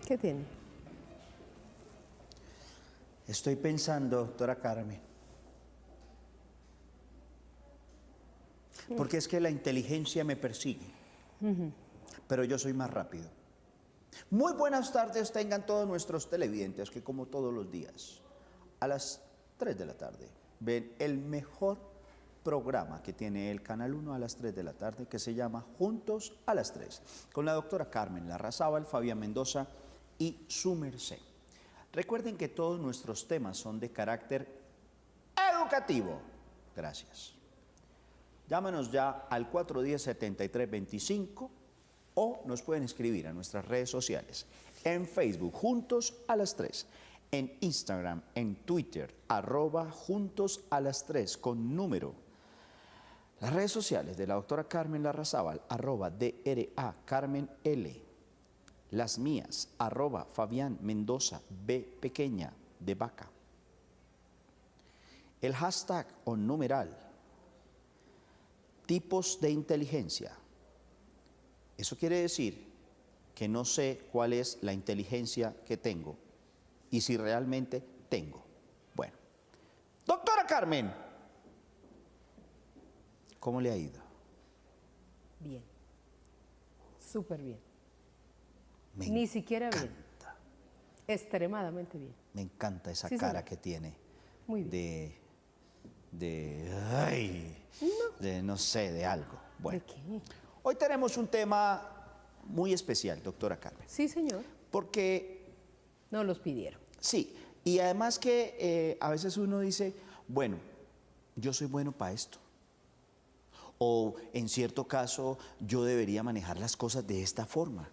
¿Qué tiene? Estoy pensando, doctora Carmen, porque es que la inteligencia me persigue, pero yo soy más rápido. Muy buenas tardes tengan todos nuestros televidentes que como todos los días, a las 3 de la tarde, ven el mejor programa que tiene el Canal 1 a las 3 de la tarde, que se llama Juntos a las 3, con la doctora Carmen Larrazábal, Fabián Mendoza y su merced. Recuerden que todos nuestros temas son de carácter educativo. Gracias. Llámanos ya al 410-7325 o nos pueden escribir a nuestras redes sociales. En Facebook, Juntos a las 3. En Instagram, en Twitter, @Juntos a las 3 con número. Las redes sociales de la doctora Carmen Larrazábal, @DRA Carmen L. Las mías, @Fabián Mendoza, B pequeña, de vaca. El hashtag o numeral, tipos de inteligencia. Eso quiere decir que no sé cuál es la inteligencia que tengo y si realmente tengo. Bueno, doctora Carmen, ¿cómo le ha ido? Bien. Súper bien. Me Ni siquiera bien. encanta. Extremadamente bien. Me encanta esa Sí, cara señor. que tiene. Muy bien. No sé, de algo. Bueno, ¿De qué? hoy tenemos un tema muy especial, doctora Carmen, Sí, señor. porque Nos los pidieron. sí, y además que a veces uno dice, bueno, yo soy bueno para esto, o en cierto caso yo debería manejar las cosas de esta forma,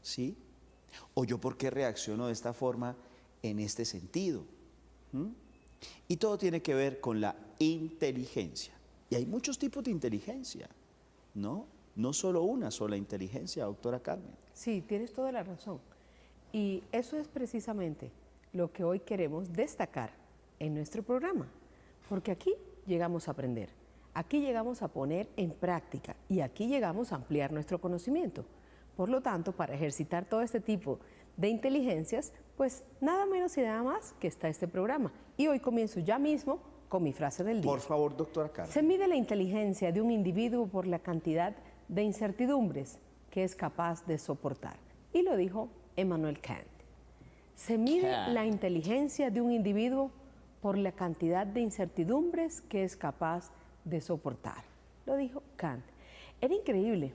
¿sí? O yo por qué reacciono de esta forma en este sentido. ¿Mm? Y todo tiene que ver con la inteligencia. Y hay muchos tipos de inteligencia, ¿no? No solo una sola inteligencia, doctora Carmen. Sí, tienes toda la razón. Y eso es precisamente lo que hoy queremos destacar en nuestro programa. Porque aquí llegamos a aprender, aquí llegamos a poner en práctica y aquí llegamos a ampliar nuestro conocimiento. Por lo tanto, para ejercitar todo este tipo de inteligencias, pues nada menos y nada más que está este programa. Y hoy comienzo ya mismo con mi frase del día. Por favor, doctora Carmen. Se mide la inteligencia de un individuo por la cantidad de incertidumbres que es capaz de soportar. Y lo dijo Immanuel Kant. Se mide la inteligencia de un individuo por la cantidad de incertidumbres que es capaz de soportar. Lo dijo Kant. Era increíble.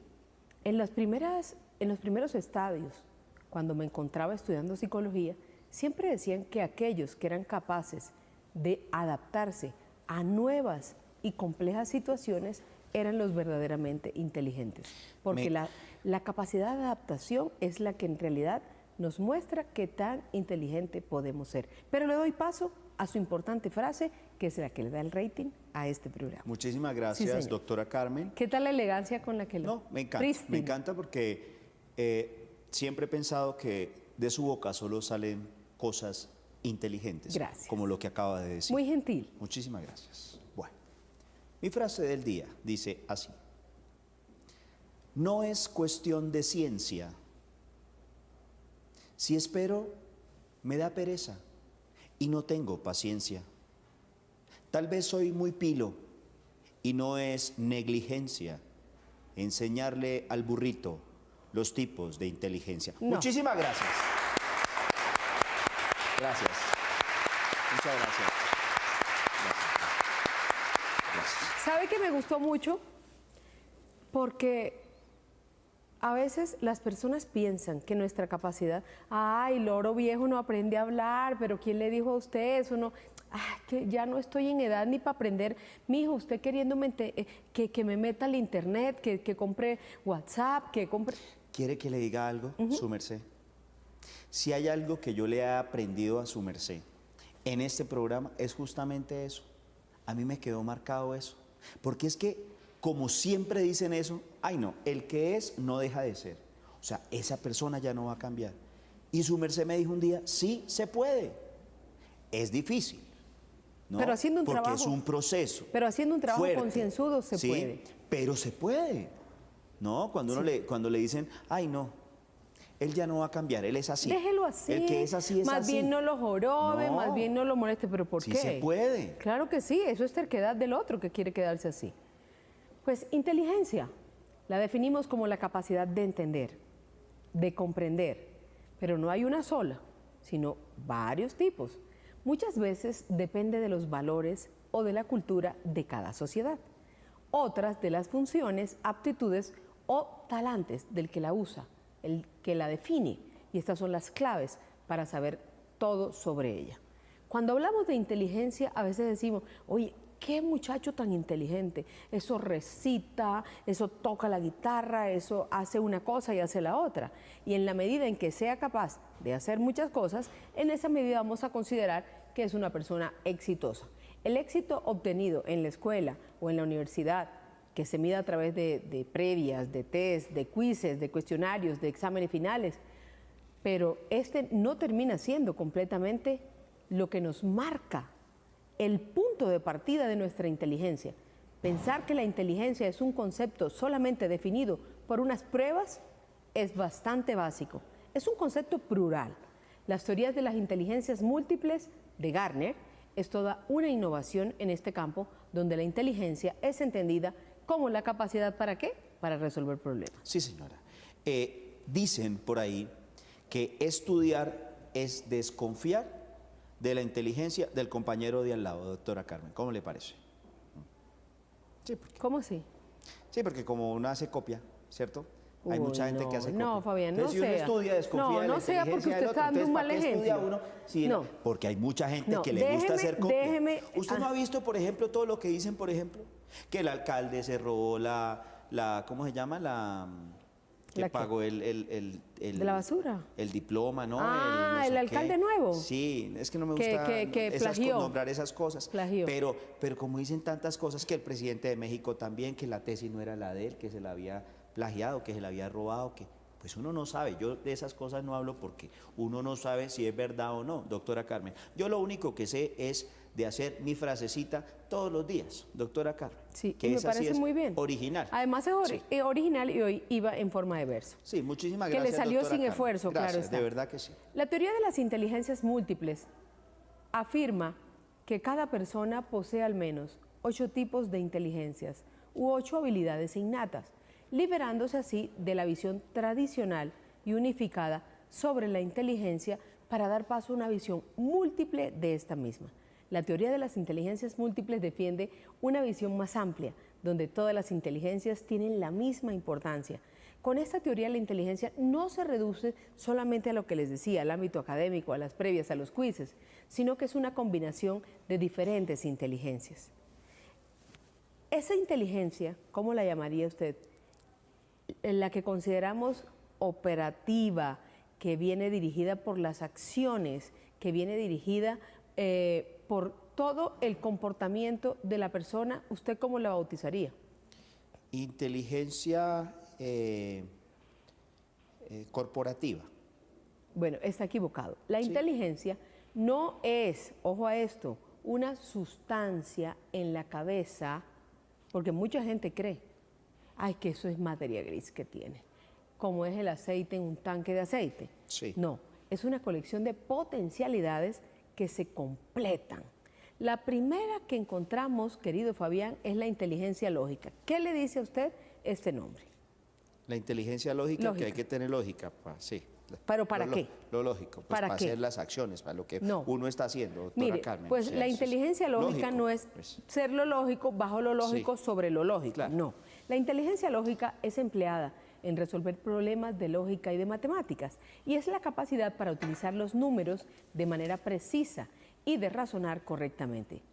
En los primeros estadios, cuando me encontraba estudiando psicología, siempre decían que aquellos que eran capaces de adaptarse a nuevas y complejas situaciones eran los verdaderamente inteligentes. Porque la capacidad de adaptación es la que en realidad nos muestra qué tan inteligente podemos ser. Pero le doy paso a su importante frase, que es la que le da el rating a este programa. Muchísimas gracias, señor. doctora Carmen. ¿Qué tal la elegancia con la que lo... No, me encanta. Prístino. Me encanta porque siempre he pensado que de su boca solo salen cosas inteligentes. Gracias. Como lo que acaba de decir. Muy gentil. Muchísimas gracias. Bueno, mi frase del día dice así. No es cuestión de ciencia. Si espero, me da pereza y no tengo paciencia. Tal vez soy muy pilo y no es negligencia enseñarle al burrito los tipos de inteligencia. No. Muchísimas gracias. Gracias. Muchas gracias. Gracias. ¿Sabe que me gustó mucho? Porque a veces las personas piensan que nuestra capacidad, ay, loro viejo no aprende a hablar, pero ¿quién le dijo a usted eso? No, ay, que ya no estoy en edad ni para aprender. Mijo, usted queriéndome que me meta al internet, que compre WhatsApp, que compre... ¿Quiere que le diga algo, su merced? Si hay algo que yo le he aprendido a su merced en este programa, es justamente eso. A mí me quedó marcado eso. Porque es que, como siempre dicen eso, ay no, el que es no deja de ser. O sea, esa persona ya no va a cambiar. Y su merced me dijo un día, sí, se puede. Es difícil, ¿no? Pero haciendo un porque trabajo, es un proceso. Pero haciendo un trabajo fuerte, concienzudo se ¿sí? puede. Pero se puede, ¿no? Cuando, Sí. cuando le dicen, ay no, Él ya no va a cambiar, él es así. Déjelo así. El que es así es más así. bien no lo jorobe, No. más bien no lo moleste. ¿Pero por Sí qué? se puede. Claro que sí, eso es terquedad del otro que quiere quedarse así. Pues inteligencia la definimos como la capacidad de entender, de comprender, pero no hay una sola, sino varios tipos. Muchas veces depende de los valores o de la cultura de cada sociedad. Otras de las funciones, aptitudes o talantes del que la usa, el que la define. Y estas son las claves para saber todo sobre ella. Cuando hablamos de inteligencia, a veces decimos, oye, qué muchacho tan inteligente, eso recita, eso toca la guitarra, eso hace una cosa y hace la otra. Y en la medida en que sea capaz de hacer muchas cosas, en esa medida vamos a considerar que es una persona exitosa. El éxito obtenido en la escuela o en la universidad, que se mide a través de previas, de test, de quizzes, de cuestionarios, de exámenes finales, pero este no termina siendo completamente lo que nos marca el punto de partida de nuestra inteligencia. Pensar que la inteligencia es un concepto solamente definido por unas pruebas es bastante básico. Es un concepto plural. Las teorías de las inteligencias múltiples de Garner es toda una innovación en este campo donde la inteligencia es entendida como la capacidad ¿para qué? Para resolver problemas. Sí, señora. Dicen por ahí que estudiar es desconfiar de la inteligencia del compañero de al lado, doctora Carmen. ¿Cómo le parece? Sí, ¿Cómo así? sí, porque como uno hace copia, ¿cierto? Hay Uy, mucha gente que hace copia. no, Fabián, no Entonces, si uno sea. estudia, desconfía No, de la no sea porque inteligencia usted del está otro. dando un Entonces, mal ¿para qué estudia ejemplo? uno? Sí, No. porque hay mucha gente No, que le gusta déjeme- hacer copia. déjeme- ¿Usted no ha visto, por ejemplo, todo lo que dicen, por ejemplo? Que el alcalde se robó ¿cómo se llama? Que ¿La qué? pagó el ¿De la basura? el diploma, ¿no? Ah, no sé el alcalde qué. nuevo. Sí, es que no me Que- gusta que plagió. nombrar esas cosas. Plagió. Pero como dicen tantas cosas, que el presidente de México también, que la tesis no era la de él, que se la había plagiado, que se la había robado, que pues uno no sabe. Yo de esas cosas no hablo porque uno no sabe si es verdad o no, doctora Carmen. Yo lo único que sé es de hacer mi frasecita todos los días, doctora Carmen. Sí, que y me esa sí parece es muy bien. original. Además es original y hoy iba en forma de verso. Sí, muchísimas Que le gracias. salió doctora sin Carmen. esfuerzo, claro Gracias, está. de verdad que sí. La teoría de las inteligencias múltiples afirma que cada persona posee al menos 8 tipos de inteligencias u 8 habilidades innatas, liberándose así de la visión tradicional y unificada sobre la inteligencia para dar paso a una visión múltiple de esta misma. La teoría de las inteligencias múltiples defiende una visión más amplia, donde todas las inteligencias tienen la misma importancia. Con esta teoría la inteligencia no se reduce solamente a lo que les decía, al ámbito académico, a las previas, a los quizzes, sino que es una combinación de diferentes inteligencias. Esa inteligencia, ¿cómo la llamaría usted? La que consideramos operativa, que viene dirigida por las acciones, que viene dirigida por todo el comportamiento de la persona, ¿usted cómo la bautizaría? Inteligencia corporativa. Bueno, está equivocado. La inteligencia no es, ojo a esto, una sustancia en la cabeza, porque mucha gente cree, ay, que eso es materia gris que tiene, como es el aceite en un tanque de aceite. Sí. No, es una colección de potencialidades que se completan. La primera que encontramos, querido Fabián, es la inteligencia lógica. ¿Qué le dice a usted este nombre? La inteligencia lógica, Lógica. que hay que tener lógica, sí. ¿Pero para qué? Lo lógico, pues ¿Para para qué? hacer las acciones, para lo que No. uno está haciendo, doctora Mire, Carmen. pues O sea, la eso es inteligencia lógica lógico, no es pues. ser lo lógico bajo lo lógico Sí. sobre lo lógico, Claro. no. La inteligencia lógica es empleada en resolver problemas de lógica y de matemáticas y es la capacidad para utilizar los números de manera precisa y de razonar correctamente.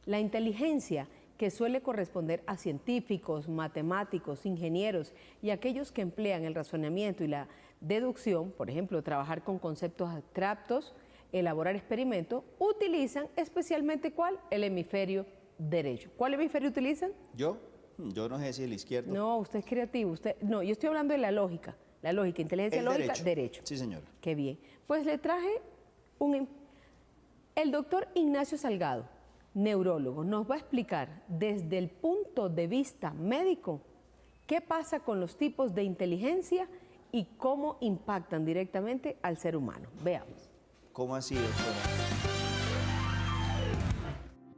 La inteligencia, que suele corresponder a científicos, matemáticos, ingenieros y aquellos que emplean el razonamiento y la deducción, por ejemplo, trabajar con conceptos abstractos, elaborar experimentos, utilizan especialmente ¿cuál? El hemisferio derecho. ¿Cuál hemisferio utilizan? ¿Yo? Yo no sé si el izquierdo. No, usted es creativo. No, yo estoy hablando de la lógica. La lógica, inteligencia El lógica, derecho. derecho. Sí, señora. Qué bien. Pues le traje el doctor Ignacio Salgado, neurólogo, nos va a explicar desde el punto de vista médico qué pasa con los tipos de inteligencia y cómo impactan directamente al ser humano. Veamos. ¿Cómo así, doctora?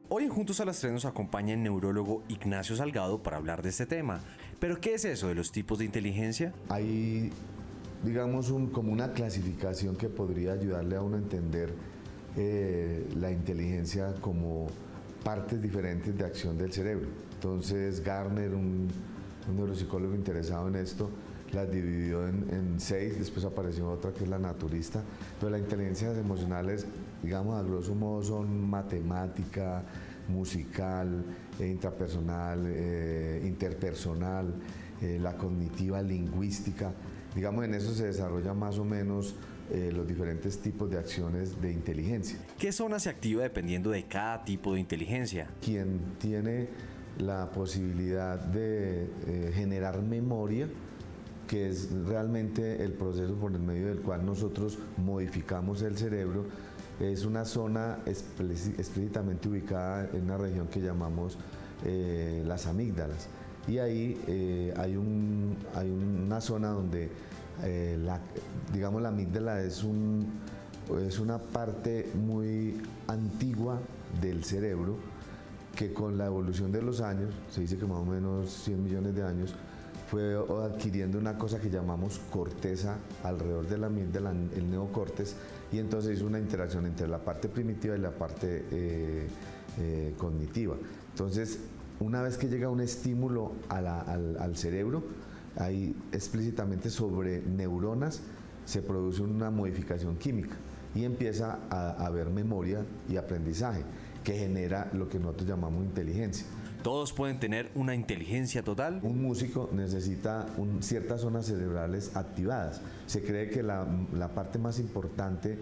Hoy en Juntos a las 3 nos acompaña el neurólogo Ignacio Salgado para hablar de este tema. ¿Pero qué es eso de los tipos de inteligencia? Hay, digamos, como una clasificación que podría ayudarle a uno a entender la inteligencia como partes diferentes de acción del cerebro. Entonces Garner, un neuropsicólogo interesado en esto, las dividió en 6, después apareció otra que es la naturista, pero las inteligencias emocionales, digamos, a grosso modo son matemática, musical, intrapersonal, interpersonal, la cognitiva, lingüística. Digamos, en eso se desarrollan más o menos los diferentes tipos de acciones de inteligencia. ¿Qué zona se activa dependiendo de cada tipo de inteligencia? Quien tiene la posibilidad de generar memoria, que es realmente el proceso por el medio del cual nosotros modificamos el cerebro, es una zona explícitamente ubicada en una región que llamamos las amígdalas. Y ahí hay una zona donde digamos, la amígdala es una parte muy antigua del cerebro que con la evolución de los años, se dice que más o menos 100 millones de años, fue adquiriendo una cosa que llamamos corteza alrededor de la amígdala, el neocórtex, y entonces hizo una interacción entre la parte primitiva y la parte cognitiva. Entonces, una vez que llega un estímulo al cerebro, ahí explícitamente sobre neuronas se produce una modificación química y empieza a haber memoria y aprendizaje que genera lo que nosotros llamamos inteligencia. ¿Todos pueden tener una inteligencia total? Un músico necesita ciertas zonas cerebrales activadas. Se cree que la parte más importante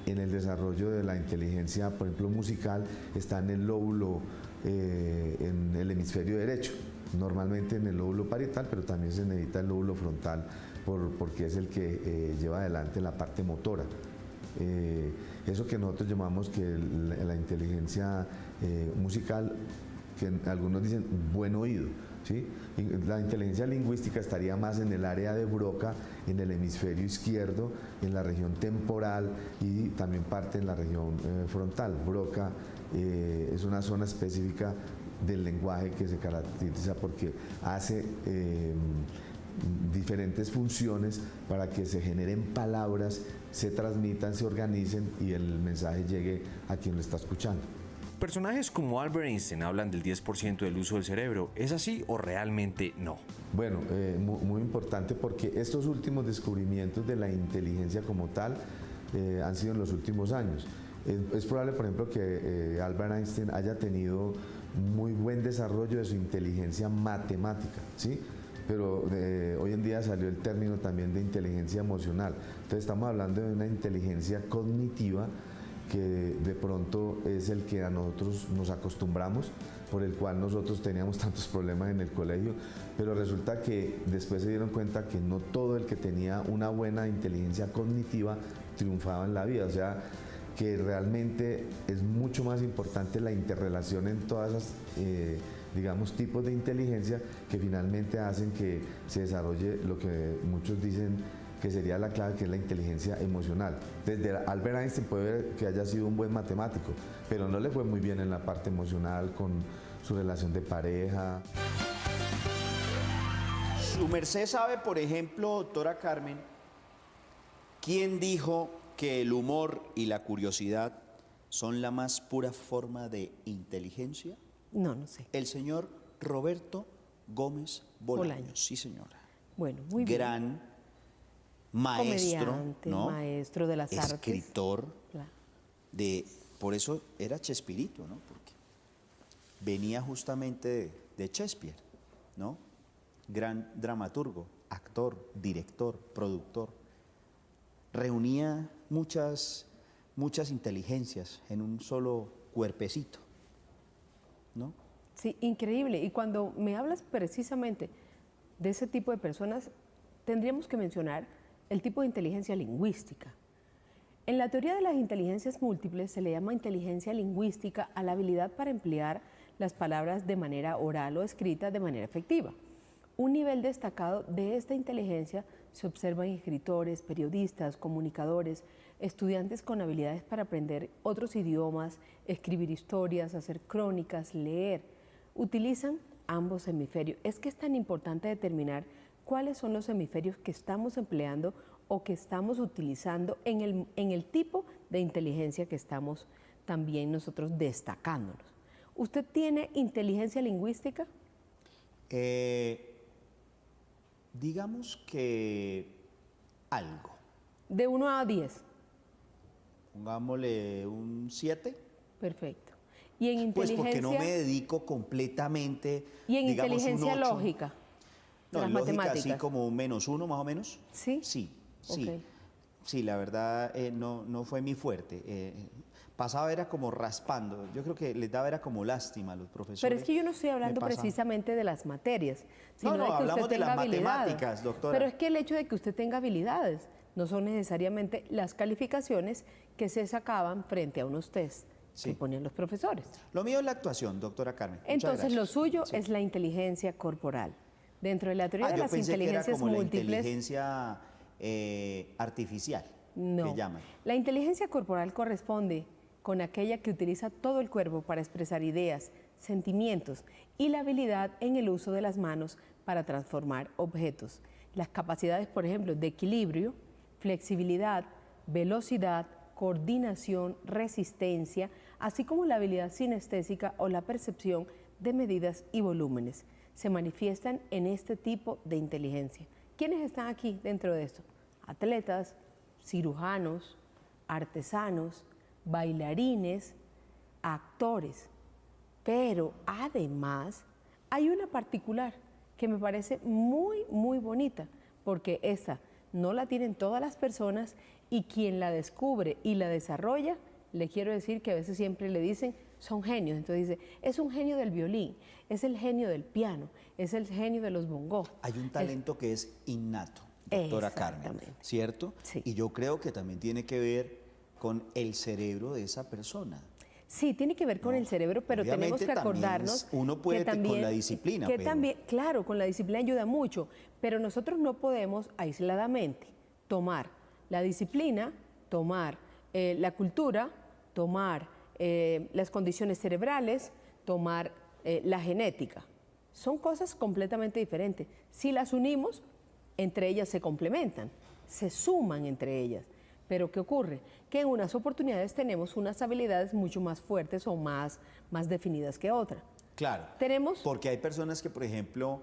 en el desarrollo de la inteligencia, por ejemplo musical, está en el lóbulo, en el hemisferio derecho. Normalmente en el lóbulo parietal, pero también se necesita el lóbulo frontal porque es el que lleva adelante la parte motora. Eso que nosotros llamamos que la inteligencia musical, que algunos dicen buen oído, ¿sí? La inteligencia lingüística estaría más en el área de Broca, en el hemisferio izquierdo, en la región temporal y también parte en la región frontal. Broca es una zona específica del lenguaje que se caracteriza porque hace diferentes funciones para que se generen palabras, se transmitan, se organicen y el mensaje llegue a quien lo está escuchando. Personajes como Albert Einstein hablan del 10% del uso del cerebro. ¿Es así o realmente no? Bueno, muy importante porque estos últimos descubrimientos de la inteligencia como tal han sido en los últimos años. Es probable, por ejemplo, que Albert Einstein haya tenido muy buen desarrollo de su inteligencia matemática, ¿sí? Pero hoy en día salió el término también de inteligencia emocional. Entonces estamos hablando de una inteligencia cognitiva que de pronto es el que a nosotros nos acostumbramos, por el cual nosotros teníamos tantos problemas en el colegio, pero resulta que después se dieron cuenta que no todo el que tenía una buena inteligencia cognitiva triunfaba en la vida, o sea, que realmente es mucho más importante la interrelación en todas esas, digamos, tipos de inteligencia que finalmente hacen que se desarrolle lo que muchos dicen que sería la clave, que es la inteligencia emocional. Desde Albert Einstein puede ver que haya sido un buen matemático, pero no le fue muy bien en la parte emocional con su relación de pareja. Su merced sabe, por ejemplo, doctora Carmen, ¿quién dijo que el humor y la curiosidad son la más pura forma de inteligencia? No sé. El señor Roberto Gómez Bolaños. Sí, señora. Bueno, muy bien. Gran maestro, Comediante, ¿no? maestro de las artes. Escritor. Claro. Por eso era Chespirito, ¿no? Porque venía justamente de Shakespeare, ¿no? Gran dramaturgo, actor, director, productor. Reunía muchas inteligencias en un solo cuerpecito, ¿no? Sí, increíble. Y cuando me hablas precisamente de ese tipo de personas, tendríamos que mencionar el tipo de inteligencia lingüística. En la teoría de las inteligencias múltiples se le llama inteligencia lingüística a la habilidad para emplear las palabras de manera oral o escrita de manera efectiva. Un nivel destacado de esta inteligencia se observa en escritores, periodistas, comunicadores, estudiantes con habilidades para aprender otros idiomas, escribir historias, hacer crónicas, leer. Utilizan ambos hemisferios. Es que es tan importante determinar cuáles son los hemisferios que estamos empleando o que estamos utilizando en el tipo de inteligencia que estamos también nosotros destacándonos. ¿Usted tiene inteligencia lingüística? Digamos que algo. De 1 a 10. Pongámosle un 7. Perfecto. ¿Y en Pues inteligencia? porque no me dedico completamente. ¿Y en digamos, inteligencia un 8. lógica? No, las lógica matemáticas. así como un -1 más o menos. ¿Sí? Sí. Ok. Sí, la verdad no fue mi fuerte. Pasaba era como raspando. Yo creo que les daba era como lástima a los profesores. Pero es que yo no estoy hablando Me pasa. precisamente de las materias, sino No, de que hablamos usted de las tenga habilidades. matemáticas, doctora. Pero es que el hecho de que usted tenga habilidades no son necesariamente las calificaciones que se sacaban frente a unos test Sí. que ponían los profesores. Lo mío es la actuación, doctora Carmen. Muchas Entonces, lo gracias. suyo Sí. es la inteligencia corporal. Dentro de la teoría de yo las pensé que era inteligencias como múltiples, la inteligencia artificial no. que llaman. La inteligencia corporal corresponde con aquella que utiliza todo el cuerpo para expresar ideas, sentimientos y la habilidad en el uso de las manos para transformar objetos. Las capacidades, por ejemplo, de equilibrio, flexibilidad, velocidad, coordinación, resistencia, así como la habilidad sinestésica o la percepción de medidas y volúmenes, se manifiestan en este tipo de inteligencia. ¿Quiénes están aquí dentro de esto? Atletas, cirujanos, artesanos, bailarines, actores. Pero además hay una particular que me parece muy, muy bonita, porque esta no la tienen todas las personas y quien la descubre y la desarrolla, le quiero decir que a veces siempre le dicen, son genios. Entonces dice, es un genio del violín, es el genio del piano, es el genio de los bongos. Hay un talento que es innato, doctora Carmen, Exactamente. ¿cierto? Sí. Y yo creo que también tiene que ver con el cerebro de esa persona. Sí, tiene que ver con el cerebro, pero tenemos obviamente que también acordarnos uno puede que también, con la disciplina, que pero- también, claro, con la disciplina ayuda mucho, pero nosotros no podemos aisladamente tomar la disciplina, tomar la cultura, tomar las condiciones cerebrales, tomar la genética. Son cosas completamente diferentes. Si las unimos, entre ellas se complementan, se suman entre ellas. Pero ¿qué ocurre? Que en unas oportunidades tenemos unas habilidades mucho más fuertes o más definidas que otras. Claro. Tenemos Porque hay personas que, por ejemplo,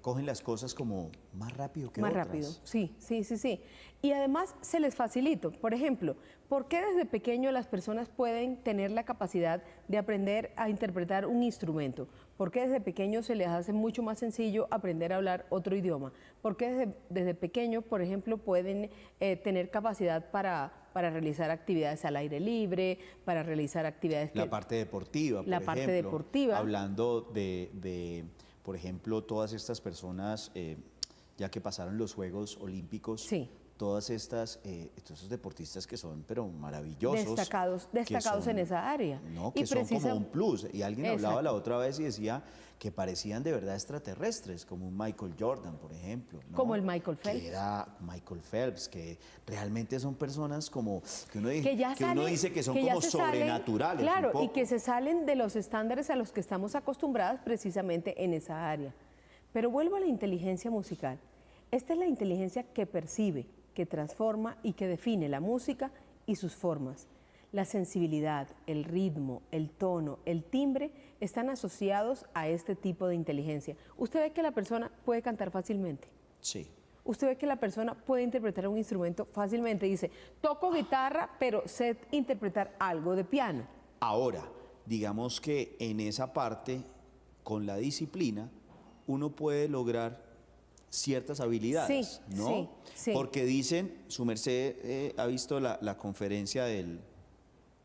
cogen las cosas como más rápido que más otras. rápido, sí. Y además se les facilita. Por ejemplo, ¿por qué desde pequeño las personas pueden tener la capacidad de aprender a interpretar un instrumento? ¿Por qué desde pequeño se les hace mucho más sencillo aprender a hablar otro idioma? ¿Por qué desde pequeño, por ejemplo, pueden tener capacidad para realizar actividades al aire libre, para realizar actividades La parte deportiva, por La parte ejemplo, deportiva. hablando de, por ejemplo, todas estas personas, ya que pasaron los Juegos Olímpicos, Sí. todas estas, estos deportistas que son, pero maravillosos. Destacados que en esa área. No, Y que son como precisa- un plus. Y alguien hablaba Exacto. la otra vez y decía que parecían de verdad extraterrestres, como un Michael Jordan, por ejemplo. ¿no? Como el Michael Phelps. Que era Michael Phelps, que realmente son personas como, que uno, que ya uno salen- dice que son que ya como se salen- sobrenaturales. un claro, y poco. que se salen de los estándares a los que estamos acostumbrados precisamente en esa área. Pero vuelvo a la inteligencia musical. Esta es la inteligencia que percibe, que transforma y que define la música y sus formas. La sensibilidad, el ritmo, el tono, el timbre están asociados a este tipo de inteligencia. Usted ve que la persona puede cantar fácilmente. Sí. Usted ve que la persona puede interpretar un instrumento fácilmente. Dice, toco guitarra, pero sé interpretar algo de piano. Ahora, digamos que en esa parte, con la disciplina, uno puede lograr ciertas habilidades, Sí, ¿no? sí, sí. Porque dicen, su merced ha visto la conferencia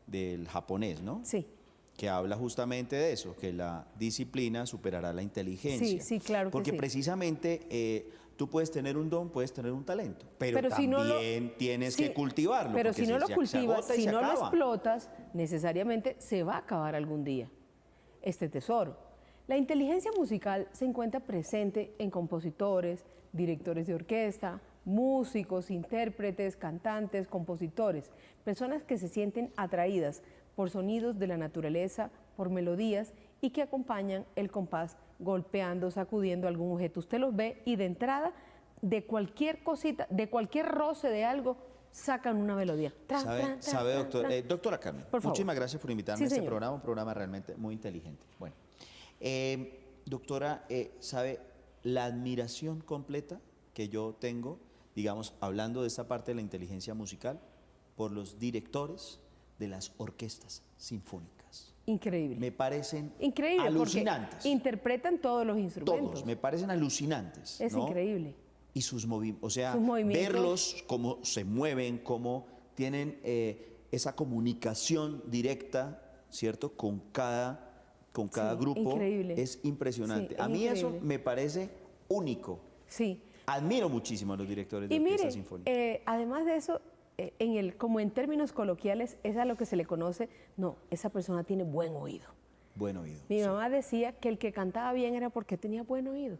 del japonés, ¿no? Sí, Que habla justamente de eso, que la disciplina superará la inteligencia. Sí, sí, claro que Porque sí. precisamente tú puedes tener un don, puedes tener un talento, pero, pero si no lo- también tienes sí, que cultivarlo. Pero porque si no lo se cultivas, agota y si se no lo acaba. explotas, necesariamente se va a acabar algún día este tesoro. La inteligencia musical se encuentra presente en compositores, directores de orquesta, músicos, intérpretes, cantantes, compositores, personas que se sienten atraídas por sonidos de la naturaleza, por melodías y que acompañan el compás golpeando, sacudiendo algún objeto. Usted los ve y de entrada, de cualquier cosita, de cualquier roce de algo, sacan una melodía. ¿Sabe, doctor? Doctora Carmen, Por favor. muchísimas gracias por invitarme Sí, a este señor. programa, un programa realmente muy inteligente. Bueno, doctora, ¿sabe la admiración completa que yo tengo, digamos, hablando de esta parte de la inteligencia musical, por los directores de las orquestas sinfónicas? Increíble. Me parecen Increíble, alucinantes. porque interpretan todos los instrumentos. Todos, me parecen alucinantes. Es ¿no? increíble. Y sus movimientos, o sea, Sus movimientos. verlos cómo se mueven, cómo tienen esa comunicación directa, ¿cierto? Con cada Sí, grupo. increíble. Es impresionante. Sí, es a mí eso increíble. me parece único. Sí. Admiro muchísimo a los directores de Y orquesta mire, sinfónica. además de eso, como en términos coloquiales, es a lo que se le conoce, no, esa persona tiene buen oído. Buen oído. Mi sí. mamá decía que el que cantaba bien era porque tenía buen oído.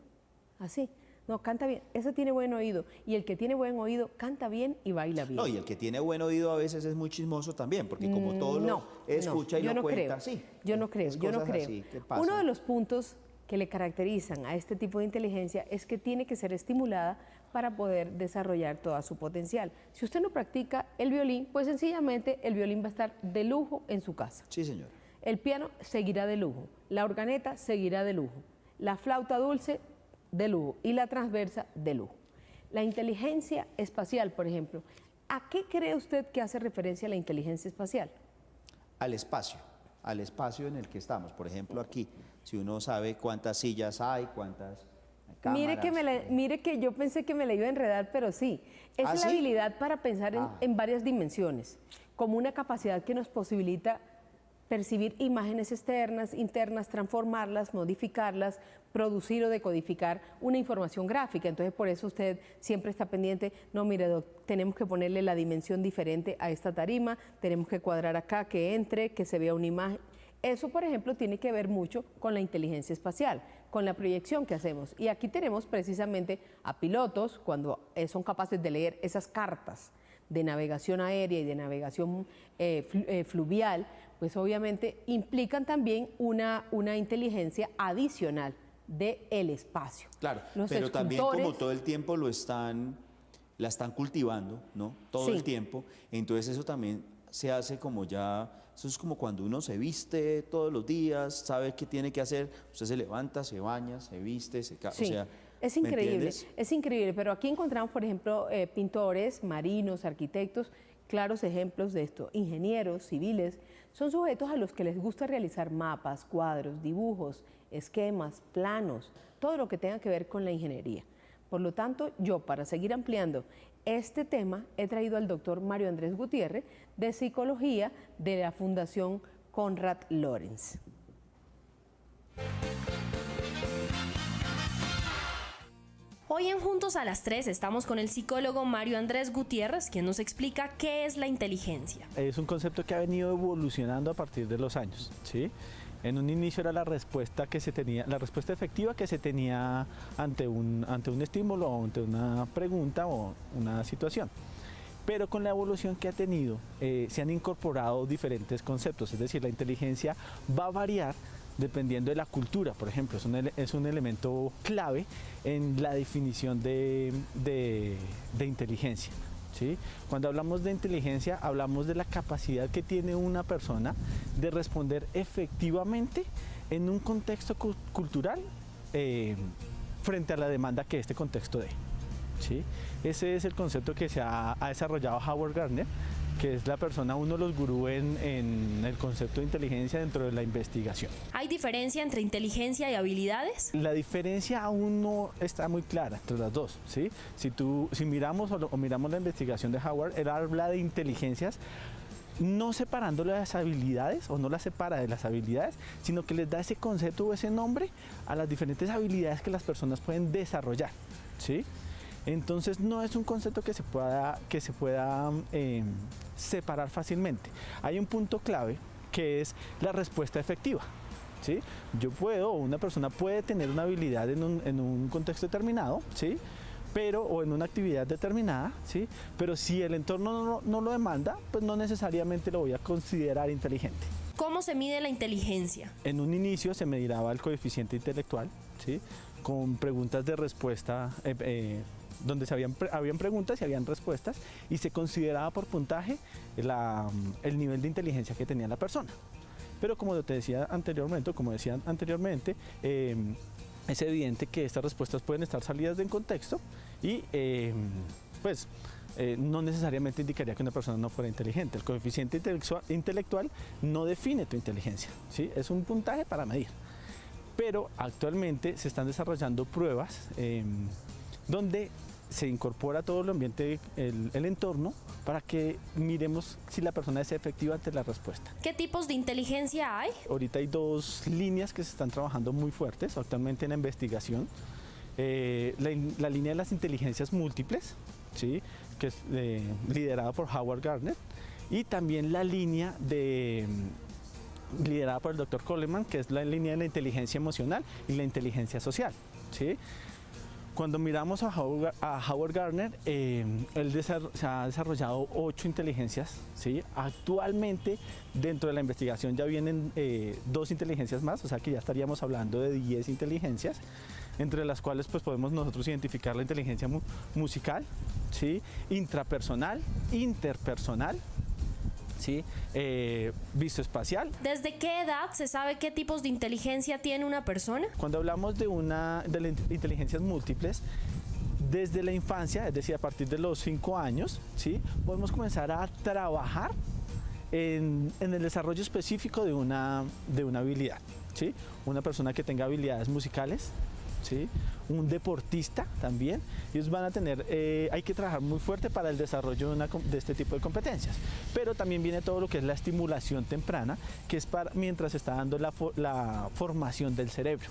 Así. No, canta bien. Ese tiene buen oído. Y el que tiene buen oído canta bien y baila bien. No, y el que tiene buen oído a veces es muy chismoso también, porque como todo lo No, escucha y yo lo no cuenta, creo. sí. Yo no creo, es yo no cosas creo. así que pasan. Uno de los puntos que le caracterizan a este tipo de inteligencia es que tiene que ser estimulada para poder desarrollar todo su potencial. Si usted no practica el violín, pues sencillamente el violín va a estar de lujo en su casa. Sí, señor. El piano seguirá de lujo, la organeta seguirá de lujo, la flauta dulce de lujo y la transversa de lujo. La inteligencia espacial, por ejemplo, ¿a qué cree usted que hace referencia la inteligencia espacial? Al espacio en el que estamos. Por ejemplo, aquí, si uno sabe cuántas sillas hay, cuántas cámaras. Mire que yo pensé que me la iba a enredar, pero sí. Es ¿Ah, la sí? habilidad para pensar en varias dimensiones, como una capacidad que nos posibilita percibir imágenes externas, internas, transformarlas, modificarlas, producir o decodificar una información gráfica. Entonces, por eso usted siempre está pendiente, no, mire, doc, tenemos que ponerle la dimensión diferente a esta tarima, tenemos que cuadrar acá, que entre, que se vea una imagen. Eso, por ejemplo, tiene que ver mucho con la inteligencia espacial, con la proyección que hacemos. Y aquí tenemos precisamente a pilotos, cuando son capaces de leer esas cartas de navegación aérea y de navegación fluvial, pues obviamente implican también una inteligencia adicional del espacio. Claro, Los pero también como escultores- todo el tiempo la están cultivando, ¿no? Todo Sí. el tiempo. Entonces eso también se hace como ya, eso es como cuando uno se viste todos los días, sabe qué tiene que hacer, usted se levanta, se baña, se viste, Sí, o sea, es ¿me increíble, entiendes? es increíble, pero aquí encontramos, por ejemplo, pintores, marinos, arquitectos, claros ejemplos de esto, ingenieros, civiles, son sujetos a los que les gusta realizar mapas, cuadros, dibujos, esquemas, planos, todo lo que tenga que ver con la ingeniería. Por lo tanto, yo, para seguir ampliando este tema, he traído al doctor Mario Andrés Gutiérrez, de Psicología de la Fundación Konrad Lorenz. Hoy en Juntos a las 3 estamos con el psicólogo Mario Andrés Gutiérrez, quien nos explica qué es la inteligencia. Es un concepto que ha venido evolucionando a partir de los años, ¿sí? En un inicio era la respuesta que se tenía, la respuesta efectiva que se tenía ante un estímulo o ante una pregunta o una situación. Pero con la evolución que ha tenido, se han incorporado diferentes conceptos, es decir, la inteligencia va a variar dependiendo de la cultura, por ejemplo, es un elemento clave en la definición de inteligencia. ¿Sí? Cuando hablamos de inteligencia, hablamos de la capacidad que tiene una persona de responder efectivamente en un contexto cultural frente a la demanda que este contexto dé. ¿Sí? Ese es el concepto que se ha desarrollado Howard Gardner, que es la persona, uno de los gurús en el concepto de inteligencia dentro de la investigación. ¿Hay diferencia entre inteligencia y habilidades? La diferencia aún no está muy clara entre las dos, ¿sí? Si miramos o miramos la investigación de Howard, él habla de inteligencias no separando las habilidades o no las separa de las habilidades, sino que les da ese concepto o ese nombre a las diferentes habilidades que las personas pueden desarrollar, ¿sí? Entonces no es un concepto que se pueda separar fácilmente. Hay un punto clave que es la respuesta efectiva. ¿sí? Yo puedo, o una persona puede tener una habilidad en un contexto determinado, ¿sí? O en una actividad determinada, ¿sí? Pero si el entorno no lo demanda, pues no necesariamente lo voy a considerar inteligente. ¿Cómo se mide la inteligencia? En un inicio se medirá el coeficiente intelectual, ¿sí? Con preguntas de respuesta, donde habían preguntas y habían respuestas, y se consideraba por puntaje el nivel de inteligencia que tenía la persona. Pero como decían anteriormente, es evidente que estas respuestas pueden estar salidas de contexto y no necesariamente indicaría que una persona no fuera inteligente. El coeficiente intelectual no define tu inteligencia, ¿sí? Es un puntaje para medir. Pero actualmente se están desarrollando pruebas donde se incorpora todo el ambiente, el entorno, para que miremos si la persona es efectiva ante la respuesta. ¿Qué tipos de inteligencia hay? Ahorita hay dos líneas que se están trabajando muy fuertes actualmente en la investigación. La línea de las inteligencias múltiples, ¿sí? Que es liderada por Howard Gardner, y también la línea liderada por el Dr. Coleman, que es la línea de la inteligencia emocional y la inteligencia social, ¿sí? Cuando miramos a Howard Gardner, él se ha desarrollado 8 inteligencias, ¿sí? Actualmente, dentro de la investigación ya vienen 2 inteligencias más, o sea que ya estaríamos hablando de 10 inteligencias, entre las cuales pues podemos nosotros identificar la inteligencia musical, ¿sí? Intrapersonal, interpersonal, ¿sí? Visoespacial. ¿Desde qué edad se sabe qué tipos de inteligencia tiene una persona? Cuando hablamos de las inteligencias múltiples, desde la infancia, es decir, a partir de los 5 años, ¿sí? Podemos comenzar a trabajar en el desarrollo específico de una habilidad, ¿sí? Una persona que tenga habilidades musicales, ¿sí? Un deportista también, ellos van a tener, hay que trabajar muy fuerte para el desarrollo de este tipo de competencias, pero también viene todo lo que es la estimulación temprana, que es mientras se está dando la formación del cerebro,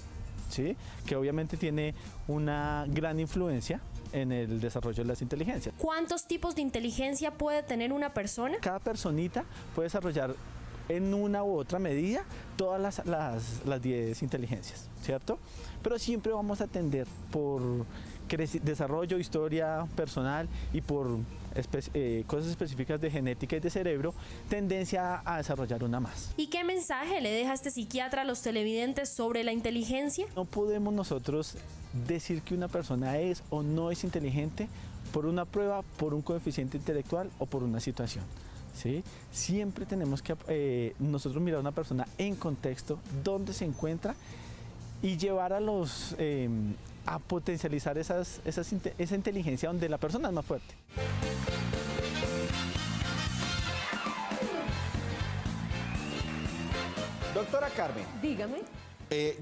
¿sí? Que obviamente tiene una gran influencia en el desarrollo de las inteligencias. ¿Cuántos tipos de inteligencia puede tener una persona? Cada personita puede desarrollar en una u otra medida todas las 10 inteligencias, ¿cierto? Pero siempre vamos a tender por desarrollo, historia personal y por cosas específicas de genética y de cerebro, tendencia a desarrollar una más. ¿Y qué mensaje le deja este psiquiatra a los televidentes sobre la inteligencia? No podemos nosotros decir que una persona es o no es inteligente por una prueba, por un coeficiente intelectual o por una situación, ¿sí? Siempre tenemos que nosotros mirar a una persona en contexto, dónde se encuentra, y llevar a potencializar esa inteligencia donde la persona es más fuerte. Doctora Carmen, Dígame.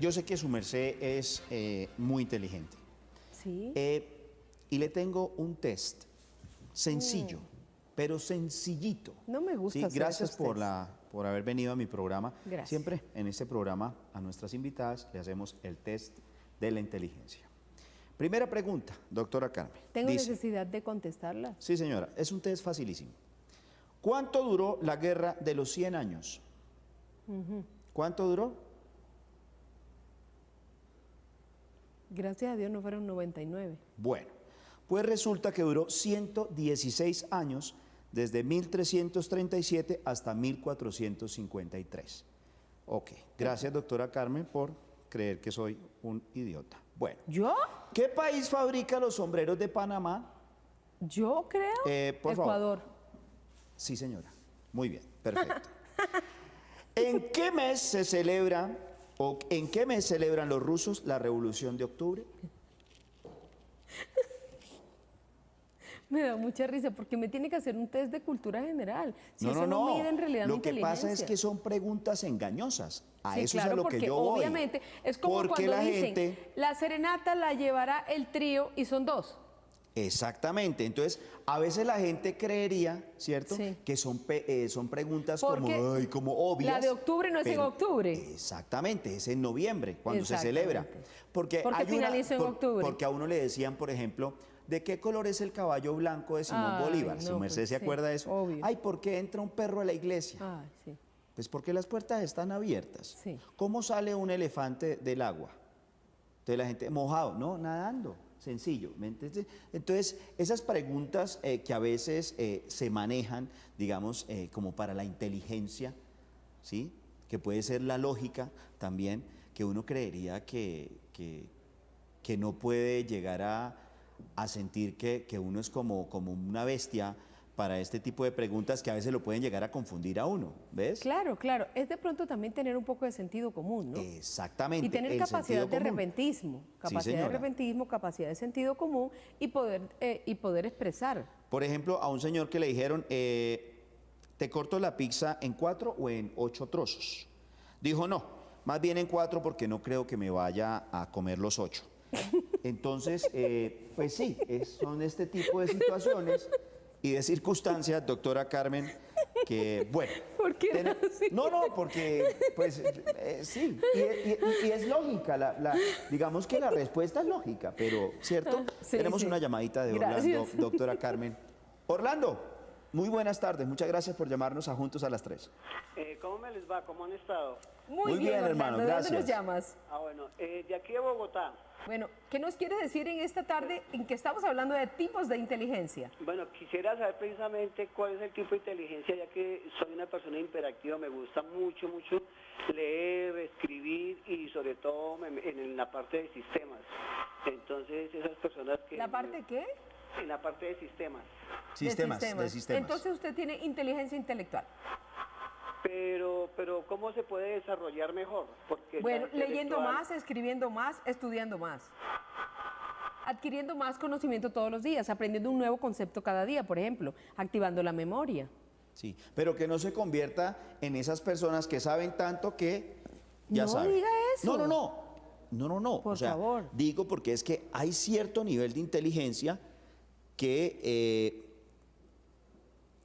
yo sé que su merced es muy inteligente. Sí. Y le tengo un test sencillo, pero sencillito. No me gusta Sí, hacer gracias esos tests. por haber venido a mi programa. Gracias. Siempre en este programa a nuestras invitadas le hacemos el test de la inteligencia. Primera pregunta, doctora Carmen. ¿Tengo Dice, necesidad de contestarla? sí, señora, es un test facilísimo. ¿Cuánto duró la guerra de los 100 años? ¿Cuánto duró? Gracias a Dios no fueron 99. Bueno, pues resulta que duró 116 años, desde 1337 hasta 1453. Ok, gracias doctora Carmen por creer que soy un idiota. Bueno, ¿Yo? ¿qué país fabrica los sombreros de Panamá? ¿Yo creo? Por favor. Ecuador. Sí, señora. Muy bien, perfecto. ¿En qué mes se celebra o en qué mes celebran los rusos la Revolución de Octubre? Me da mucha risa porque me tiene que hacer un test de cultura general. Si eso no mide en realidad mi Lo que inteligencia. pasa es que son preguntas engañosas. A Sí, eso claro, es a lo que porque yo voy. obviamente es como Porque cuando la dicen, gente... la serenata la llevará el trío y son 2. Exactamente. Entonces, a veces la gente creería, ¿cierto? Sí. Que son preguntas Porque como obvias. la de octubre no es en pero- octubre. Exactamente, es en noviembre, cuando se Exactamente. celebra. Porque finaliza en octubre. Porque a uno le decían, por ejemplo, ¿de qué color es el caballo blanco de Simón Ay, Bolívar? no, Su merced pues, se sí, acuerda de eso. obvio. Ay, ¿por qué entra un perro a la iglesia? Ay, sí. Pues porque las puertas están abiertas. Sí. ¿Cómo sale un elefante del agua? Entonces la gente, mojado, no, nadando, sencillo. ¿Me entiendes? Entonces, esas preguntas que a veces se manejan, digamos, como para la inteligencia, ¿sí? Que puede ser la lógica también, que uno creería que no puede llegar a sentir que uno es como una bestia para este tipo de preguntas que a veces lo pueden llegar a confundir a uno, ¿ves? Claro, claro. Es de pronto también tener un poco de sentido común, ¿no? Exactamente. Y tener el capacidad sentido de común. repentismo, Sí, capacidad de señora. repentismo, capacidad de sentido común y poder expresar. Por ejemplo, a un señor que le dijeron, ¿te corto la pizza en 4 o en 8 trozos? Dijo, no, más bien en 4 porque no creo que me vaya a comer los 8. Entonces, pues sí, son este tipo de situaciones y de circunstancias, doctora Carmen, que bueno. ¿Por qué ten- así? No, porque pues sí, y es lógica, digamos que la respuesta es lógica, pero ¿cierto? Sí, Tenemos sí. una llamadita de Orlando, Gracias. doctora Carmen. Orlando, muy buenas tardes, muchas gracias por llamarnos a Juntos a las 3. ¿Cómo me les va? ¿Cómo han estado? Muy bien, Orlando. hermano, ¿De gracias. dónde nos llamas? Bueno, de aquí de Bogotá. Bueno, ¿qué nos quieres decir en esta tarde en que estamos hablando de tipos de inteligencia? Bueno, quisiera saber precisamente cuál es el tipo de inteligencia, ya que soy una persona hiperactiva, me gusta mucho leer, escribir y sobre todo en la parte de sistemas. Entonces, esas personas que... ¿La parte qué? En la parte de sistemas. De sistemas. Entonces usted tiene inteligencia intelectual. Pero ¿cómo se puede desarrollar mejor? Porque la Bueno, leyendo intelectual- más, escribiendo más, estudiando más. Adquiriendo más conocimiento todos los días, aprendiendo un nuevo concepto cada día, por ejemplo, activando la memoria. Sí, pero que no se convierta en esas personas que saben tanto que ya No saben. diga eso. No. Por o sea, favor. digo porque es que hay cierto nivel de inteligencia que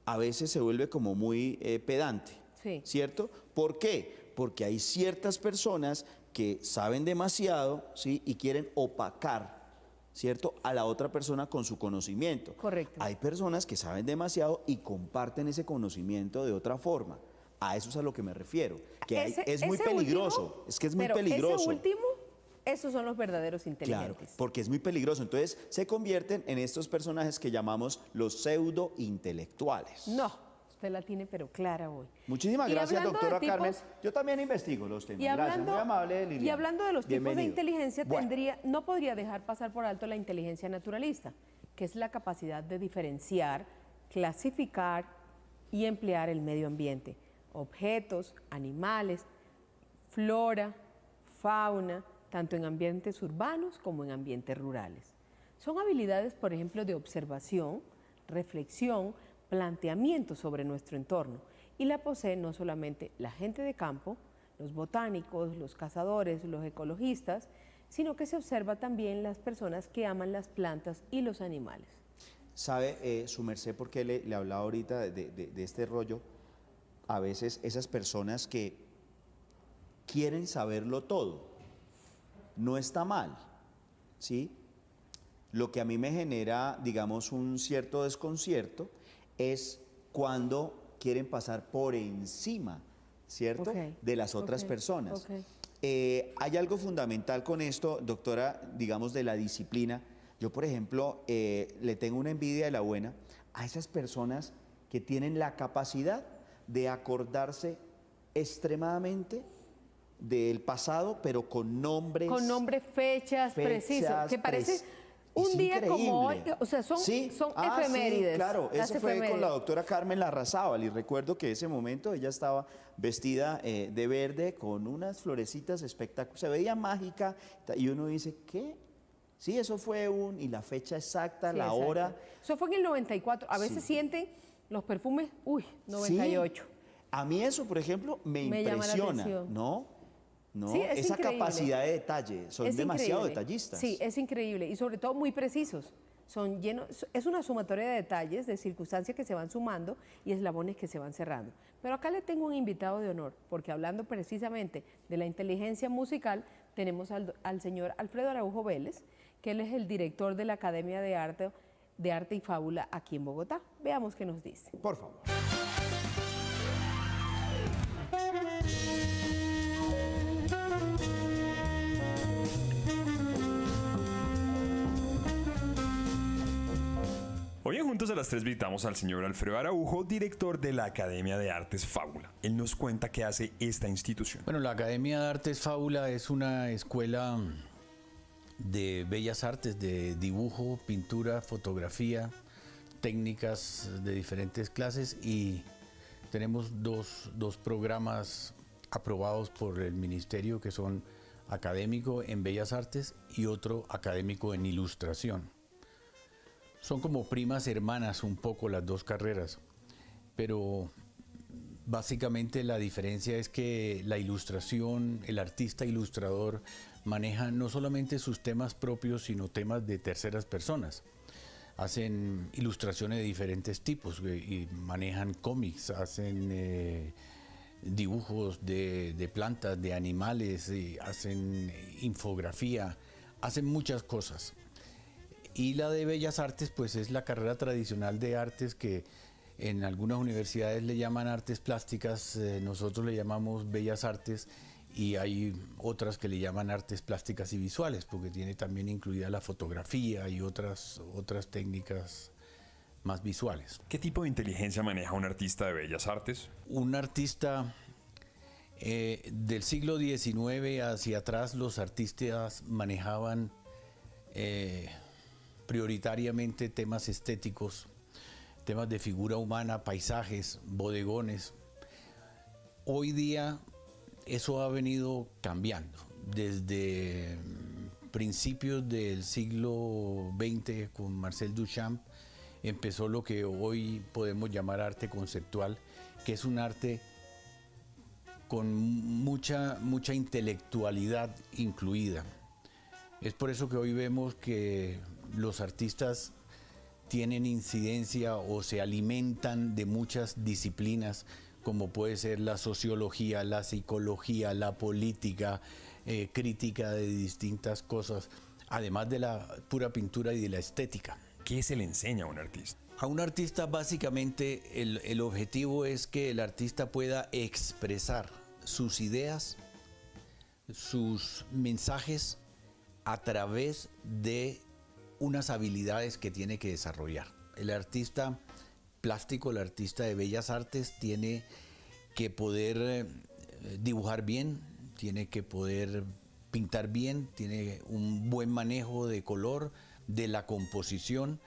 a veces se vuelve como muy pedante, Sí. ¿cierto? ¿Por qué? Porque hay ciertas personas que saben demasiado, ¿sí? Y quieren opacar, ¿cierto? A la otra persona con su conocimiento. Correcto. Hay personas que saben demasiado y comparten ese conocimiento de otra forma. A eso es a lo que me refiero. Que es muy Ese peligroso. último, Es que es muy pero peligroso. Ese último, esos son los verdaderos Claro, inteligentes. porque es muy peligroso. Entonces se convierten en estos personajes que llamamos los pseudo-intelectuales. No, usted la tiene pero clara hoy. Muchísimas Y gracias, hablando de doctora tipos- Carmen. Yo también investigo los temas. Y Gracias, hablando, muy amable, Liliana. y hablando de los tipos de Bienvenido. inteligencia, Bueno, no podría dejar pasar por alto la inteligencia naturalista, que es la capacidad de diferenciar, clasificar y emplear el medio ambiente, objetos, animales, flora, fauna, tanto en ambientes urbanos como en ambientes rurales. Son habilidades, por ejemplo, de observación, reflexión, planteamiento sobre nuestro entorno, y la posee no solamente la gente de campo, los botánicos, los cazadores, los ecologistas, sino que se observa también las personas que aman las plantas y los animales. ¿Sabe, su merced, por qué le hablaba ahorita de este rollo? A veces esas personas que quieren saberlo todo, no está mal, ¿sí? Lo que a mí me genera, digamos, un cierto desconcierto es cuando quieren pasar por encima, ¿cierto?, Ok, de las otras ok, personas. ok. Hay algo fundamental con esto, doctora, digamos, de la disciplina. Yo, por ejemplo, le tengo una envidia de la buena a esas personas que tienen la capacidad de acordarse extremadamente del pasado, pero con nombres. Con nombres, fechas, precisos, que parece un es día como hoy, increíble. o sea, son Sí, efemérides. sí, claro, las eso fue con efemérides. la doctora Carmen Larrazábal y recuerdo que ese momento ella estaba vestida de verde con unas florecitas espectaculares, se veía mágica y uno dice, ¿qué? Sí, eso fue y la fecha exacta, Sí, la exacto. hora. Eso fue en el 94. A veces Sí. sienten los perfumes, 98. Sí. A mí eso, por ejemplo, me Me llama la impresiona, atención. ¿no? ¿No? Sí, es Esa increíble. capacidad de detalle, son Es demasiado increíble. detallistas. Sí, es increíble y sobre todo muy precisos. Son llenos, es una sumatoria de detalles, de circunstancias que se van sumando y eslabones que se van cerrando. Pero acá le tengo un invitado de honor, porque hablando precisamente de la inteligencia musical, tenemos al señor Alfredo Araujo Vélez, que él es el director de la Academia de Arte y Fábula aquí en Bogotá. Veamos qué nos dice. Por favor. Hoy en Juntos a las 3 visitamos al señor Alfredo Araujo, director de la Academia de Artes Fábula. Él nos cuenta qué hace esta institución. Bueno, la Academia de Artes Fábula es una escuela de bellas artes, de dibujo, pintura, fotografía, técnicas de diferentes clases, y tenemos dos programas aprobados por el ministerio que son académico en bellas artes y otro académico en ilustración. Son como primas hermanas un poco las dos carreras, pero básicamente la diferencia es que la ilustración, el artista ilustrador maneja no solamente sus temas propios, sino temas de terceras personas. Hacen ilustraciones de diferentes tipos y manejan cómics, hacen dibujos de plantas, de animales, hacen infografía, hacen muchas cosas. Y la de Bellas Artes, pues es la carrera tradicional de artes que en algunas universidades le llaman artes plásticas, nosotros le llamamos Bellas Artes, y hay otras que le llaman artes plásticas y visuales, porque tiene también incluida la fotografía y otras técnicas más visuales. ¿Qué tipo de inteligencia maneja un artista de bellas artes? Un artista del siglo XIX hacia atrás, los artistas manejaban prioritariamente temas estéticos, temas de figura humana, paisajes, bodegones. Hoy día eso ha venido cambiando. Desde principios del siglo XX con Marcel Duchamp empezó lo que hoy podemos llamar arte conceptual, que es un arte con mucha intelectualidad incluida. Es por eso que hoy vemos que los artistas tienen incidencia o se alimentan de muchas disciplinas, como puede ser la sociología, la psicología, la política, crítica de distintas cosas, además de la pura pintura y de la estética. ¿Qué se le enseña a un artista? A un artista básicamente el objetivo es que el artista pueda expresar sus ideas, sus mensajes a través de unas habilidades que tiene que desarrollar. El artista plástico, el artista de bellas artes tiene que poder dibujar bien, tiene que poder pintar bien, tiene un buen manejo de color, de la composición,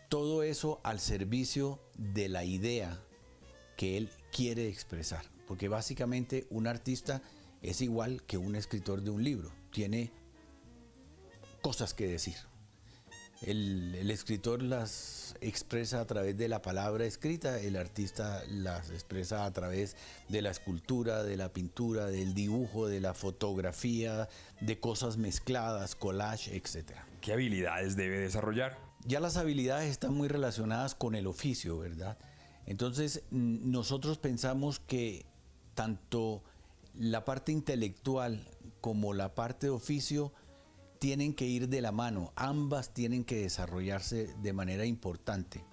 todo eso al servicio de la idea que él quiere expresar, porque básicamente un artista es igual que un escritor de un libro, tiene cosas que decir. El escritor las expresa a través de la palabra escrita, el artista las expresa a través de la escultura, de la pintura, del dibujo, de la fotografía, de cosas mezcladas, collage, etc. ¿Qué habilidades debe desarrollar? Ya las habilidades están muy relacionadas con el oficio, ¿verdad? Entonces, nosotros pensamos que tanto la parte intelectual como la parte de oficio tienen que ir de la mano, ambas tienen que desarrollarse de manera importante.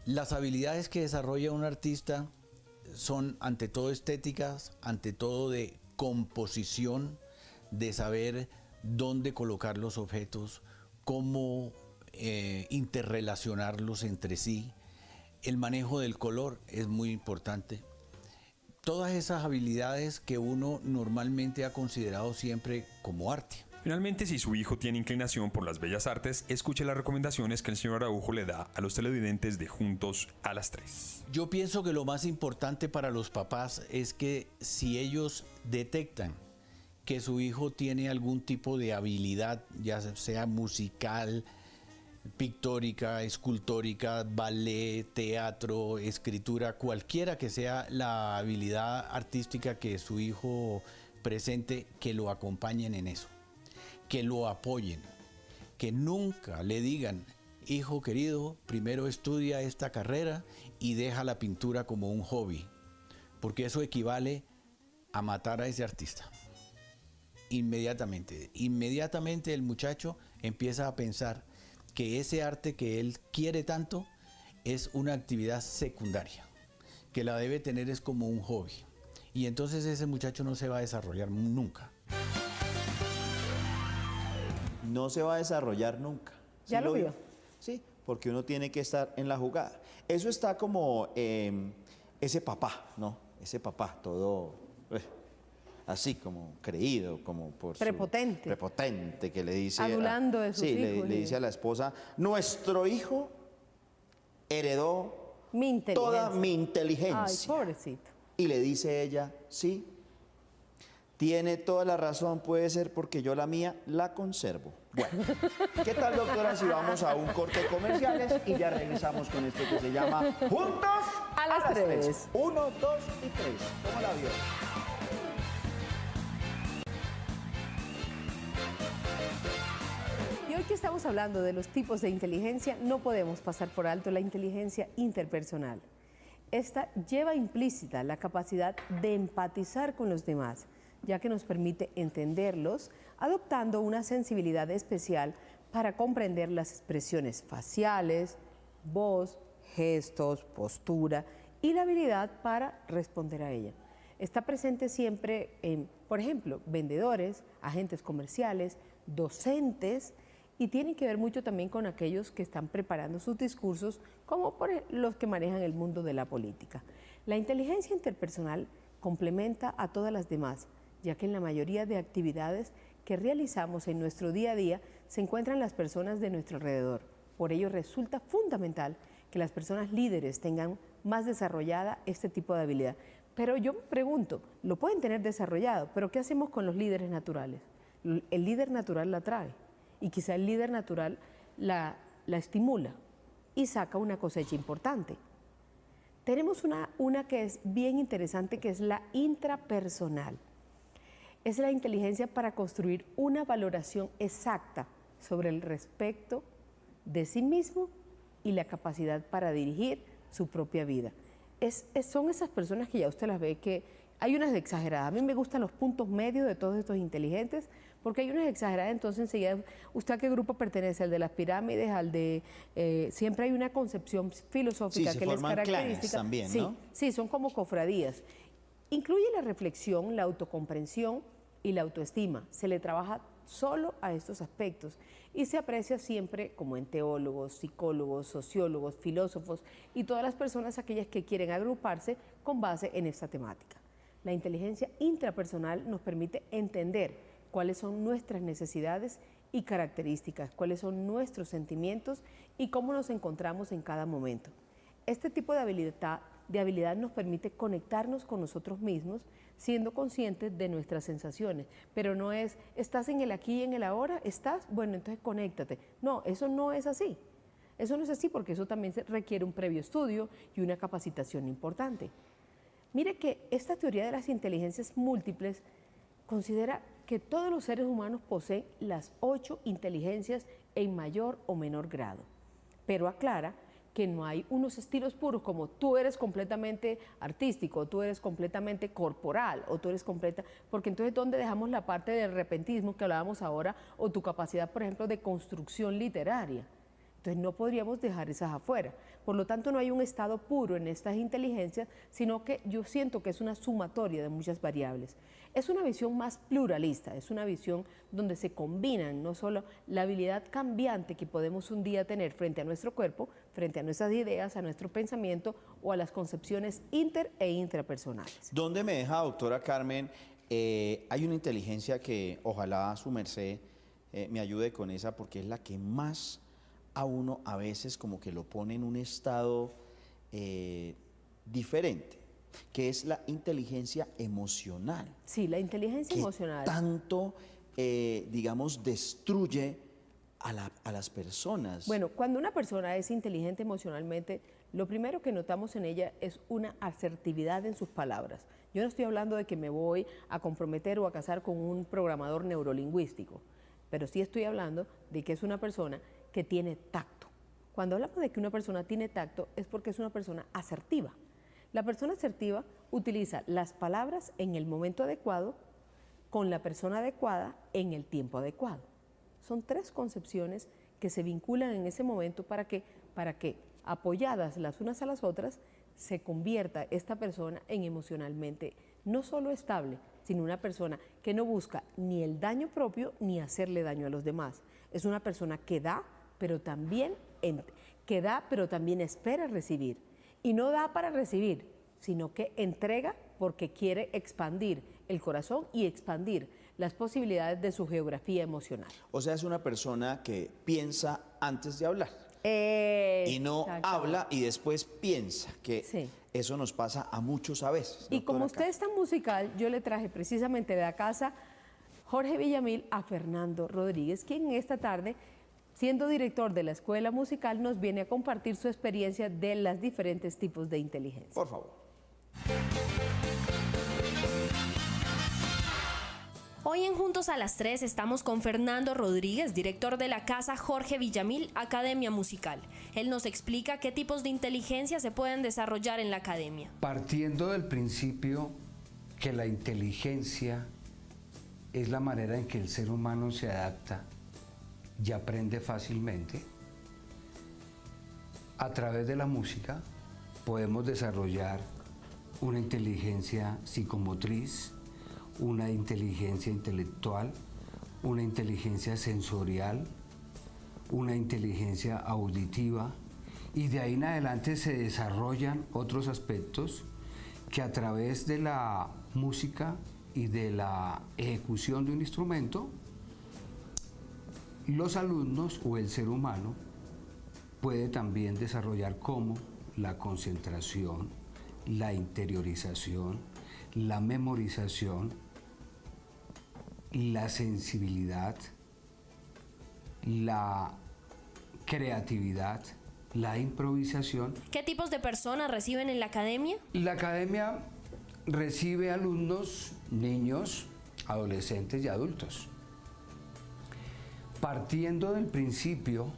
Las habilidades que desarrolla un artista son ante todo estéticas, ante todo de composición, de saber dónde colocar los objetos, cómo interrelacionarlos entre sí. El manejo del color es muy importante. Todas esas habilidades que uno normalmente ha considerado siempre como arte. Finalmente, si su hijo tiene inclinación por las bellas artes, escuche las recomendaciones que el señor Araujo le da a los televidentes de Juntos a las 3. Yo pienso que lo más importante para los papás es que si ellos detectan que su hijo tiene algún tipo de habilidad, ya sea musical, pictórica, escultórica, ballet, teatro, escritura, cualquiera que sea la habilidad artística que su hijo presente, que lo acompañen en eso, que lo apoyen, que nunca le digan, hijo querido, primero estudia esta carrera y deja la pintura como un hobby, porque eso equivale a matar a ese artista. Inmediatamente el muchacho empieza a pensar que ese arte que él quiere tanto es una actividad secundaria, que la debe tener es como un hobby. y entonces ese muchacho no se va a desarrollar nunca. No se va a desarrollar nunca. ¿Ya lo vio? Sí, porque uno tiene que estar en la jugada. Eso está como ese papá, ¿no? Ese papá todo así como creído, como por prepotente. Prepotente, que le dice... Adulando de sus sí, hijos. le dice a la esposa, nuestro hijo heredó toda mi inteligencia. Ay, pobrecito. Y le dice ella, sí, tiene toda la razón, puede ser porque yo la mía la conservo. Bueno, ¿qué tal, doctora, si vamos a un corte de comerciales y ya regresamos con esto que se llama Juntos a las 3? 1, 2 y 3. ¿Cómo la vio? Y hoy que estamos hablando de los tipos de inteligencia, no podemos pasar por alto la inteligencia interpersonal. Esta lleva implícita la capacidad de empatizar con los demás, ya que nos permite entenderlos, adoptando una sensibilidad especial para comprender las expresiones faciales, voz, gestos, postura y la habilidad para responder a ella. Está presente siempre en, por ejemplo, vendedores, agentes comerciales, docentes, y tiene que ver mucho también con aquellos que están preparando sus discursos, como por los que manejan el mundo de la política. La inteligencia interpersonal complementa a todas las demás, ya que en la mayoría de actividades que realizamos en nuestro día a día se encuentran las personas de nuestro alrededor. Por ello resulta fundamental que las personas líderes tengan más desarrollada este tipo de habilidad. Pero yo me pregunto, lo pueden tener desarrollado, pero ¿qué hacemos con los líderes naturales? El líder natural la trae y quizá el líder natural la estimula y saca una cosecha importante. Tenemos una que es bien interesante, que es la intrapersonal. Es la inteligencia para construir una valoración exacta sobre el respecto de sí mismo y la capacidad para dirigir su propia vida. Son esas personas que ya usted las ve que hay unas exageradas. A mí me gustan los puntos medios de todos estos inteligentes, porque hay unas exageradas, entonces enseguida, ¿usted a qué grupo pertenece? ¿Al de las pirámides? ¿Al de...? Siempre hay una concepción filosófica que les es característica. También, sí, ¿no? sí, son como cofradías. Incluye la reflexión, la autocomprensión y la autoestima. Se le trabaja solo a estos aspectos y se aprecia siempre como en teólogos, psicólogos, sociólogos, filósofos y todas las personas aquellas que quieren agruparse con base en esta temática. La inteligencia intrapersonal nos permite entender cuáles son nuestras necesidades y características, cuáles son nuestros sentimientos y cómo nos encontramos en cada momento. Este tipo de habilidad nos permite conectarnos con nosotros mismos, siendo conscientes de nuestras sensaciones, pero no es, estás en el aquí y en el ahora, estás, bueno, entonces conéctate. No, eso no es así. Eso no es así porque eso también requiere un previo estudio y una capacitación importante. Mire que esta teoría de las inteligencias múltiples considera que todos los seres humanos poseen las 8 inteligencias en mayor o menor grado, pero aclara que no hay unos estilos puros como tú eres completamente artístico, tú eres completamente corporal o tú eres completa, porque entonces ¿dónde dejamos la parte del repentismo que hablábamos ahora o tu capacidad, por ejemplo, de construcción literaria? Entonces no podríamos dejar esas afuera. Por lo tanto, no hay un estado puro en estas inteligencias, sino que yo siento que es una sumatoria de muchas variables. Es una visión más pluralista, es una visión donde se combinan no solo la habilidad cambiante que podemos un día tener frente a nuestro cuerpo, frente a nuestras ideas, a nuestro pensamiento o a las concepciones inter e intrapersonales. ¿Dónde me deja, doctora Carmen? Hay una inteligencia que ojalá su merced me ayude con esa, porque es la que más a uno a veces como que lo pone en un estado diferente, que es la inteligencia emocional. Sí, la inteligencia emocional. Tanto, digamos, destruye a las personas. Bueno, cuando una persona es inteligente emocionalmente, lo primero que notamos en ella es una asertividad en sus palabras. Yo no estoy hablando de que me voy a comprometer o a casar con un programador neurolingüístico, pero sí estoy hablando de que es una persona que tiene tacto. Cuando hablamos de que una persona tiene tacto es porque es una persona asertiva. La persona asertiva utiliza las palabras en el momento adecuado, con la persona adecuada, en el tiempo adecuado. Son 3 concepciones que se vinculan en ese momento para que, apoyadas las unas a las otras, se convierta esta persona en emocionalmente no solo estable, sino una persona que no busca ni el daño propio ni hacerle daño a los demás. Es una persona que da, pero también espera recibir. Y no da para recibir, sino que entrega porque quiere expandir el corazón y expandir las posibilidades de su geografía emocional. O sea, es una persona que piensa antes de hablar. Y no habla y después piensa, que Sí. eso nos pasa a muchos a veces. Y como doctora usted es tan musical, yo le traje precisamente de la casa Jorge Villamil a Fernando Rodríguez, quien esta tarde, siendo director de la Escuela Musical, nos viene a compartir su experiencia de los diferentes tipos de inteligencia. Por favor. Hoy en Juntos a las 3 estamos con Fernando Rodríguez, director de la casa Jorge Villamil, Academia Musical. Él nos explica qué tipos de inteligencia se pueden desarrollar en la academia. Partiendo del principio que la inteligencia es la manera en que el ser humano se adapta y aprende fácilmente, a través de la música podemos desarrollar una inteligencia psicomotriz, una inteligencia intelectual, una inteligencia sensorial, una inteligencia auditiva, y de ahí en adelante se desarrollan otros aspectos que a través de la música y de la ejecución de un instrumento, los alumnos o el ser humano puede también desarrollar, como la concentración, la interiorización, la memorización, la sensibilidad, la creatividad, la improvisación. ¿Qué tipos de personas reciben en la academia? La academia recibe alumnos, niños, adolescentes y adultos. Partiendo del principio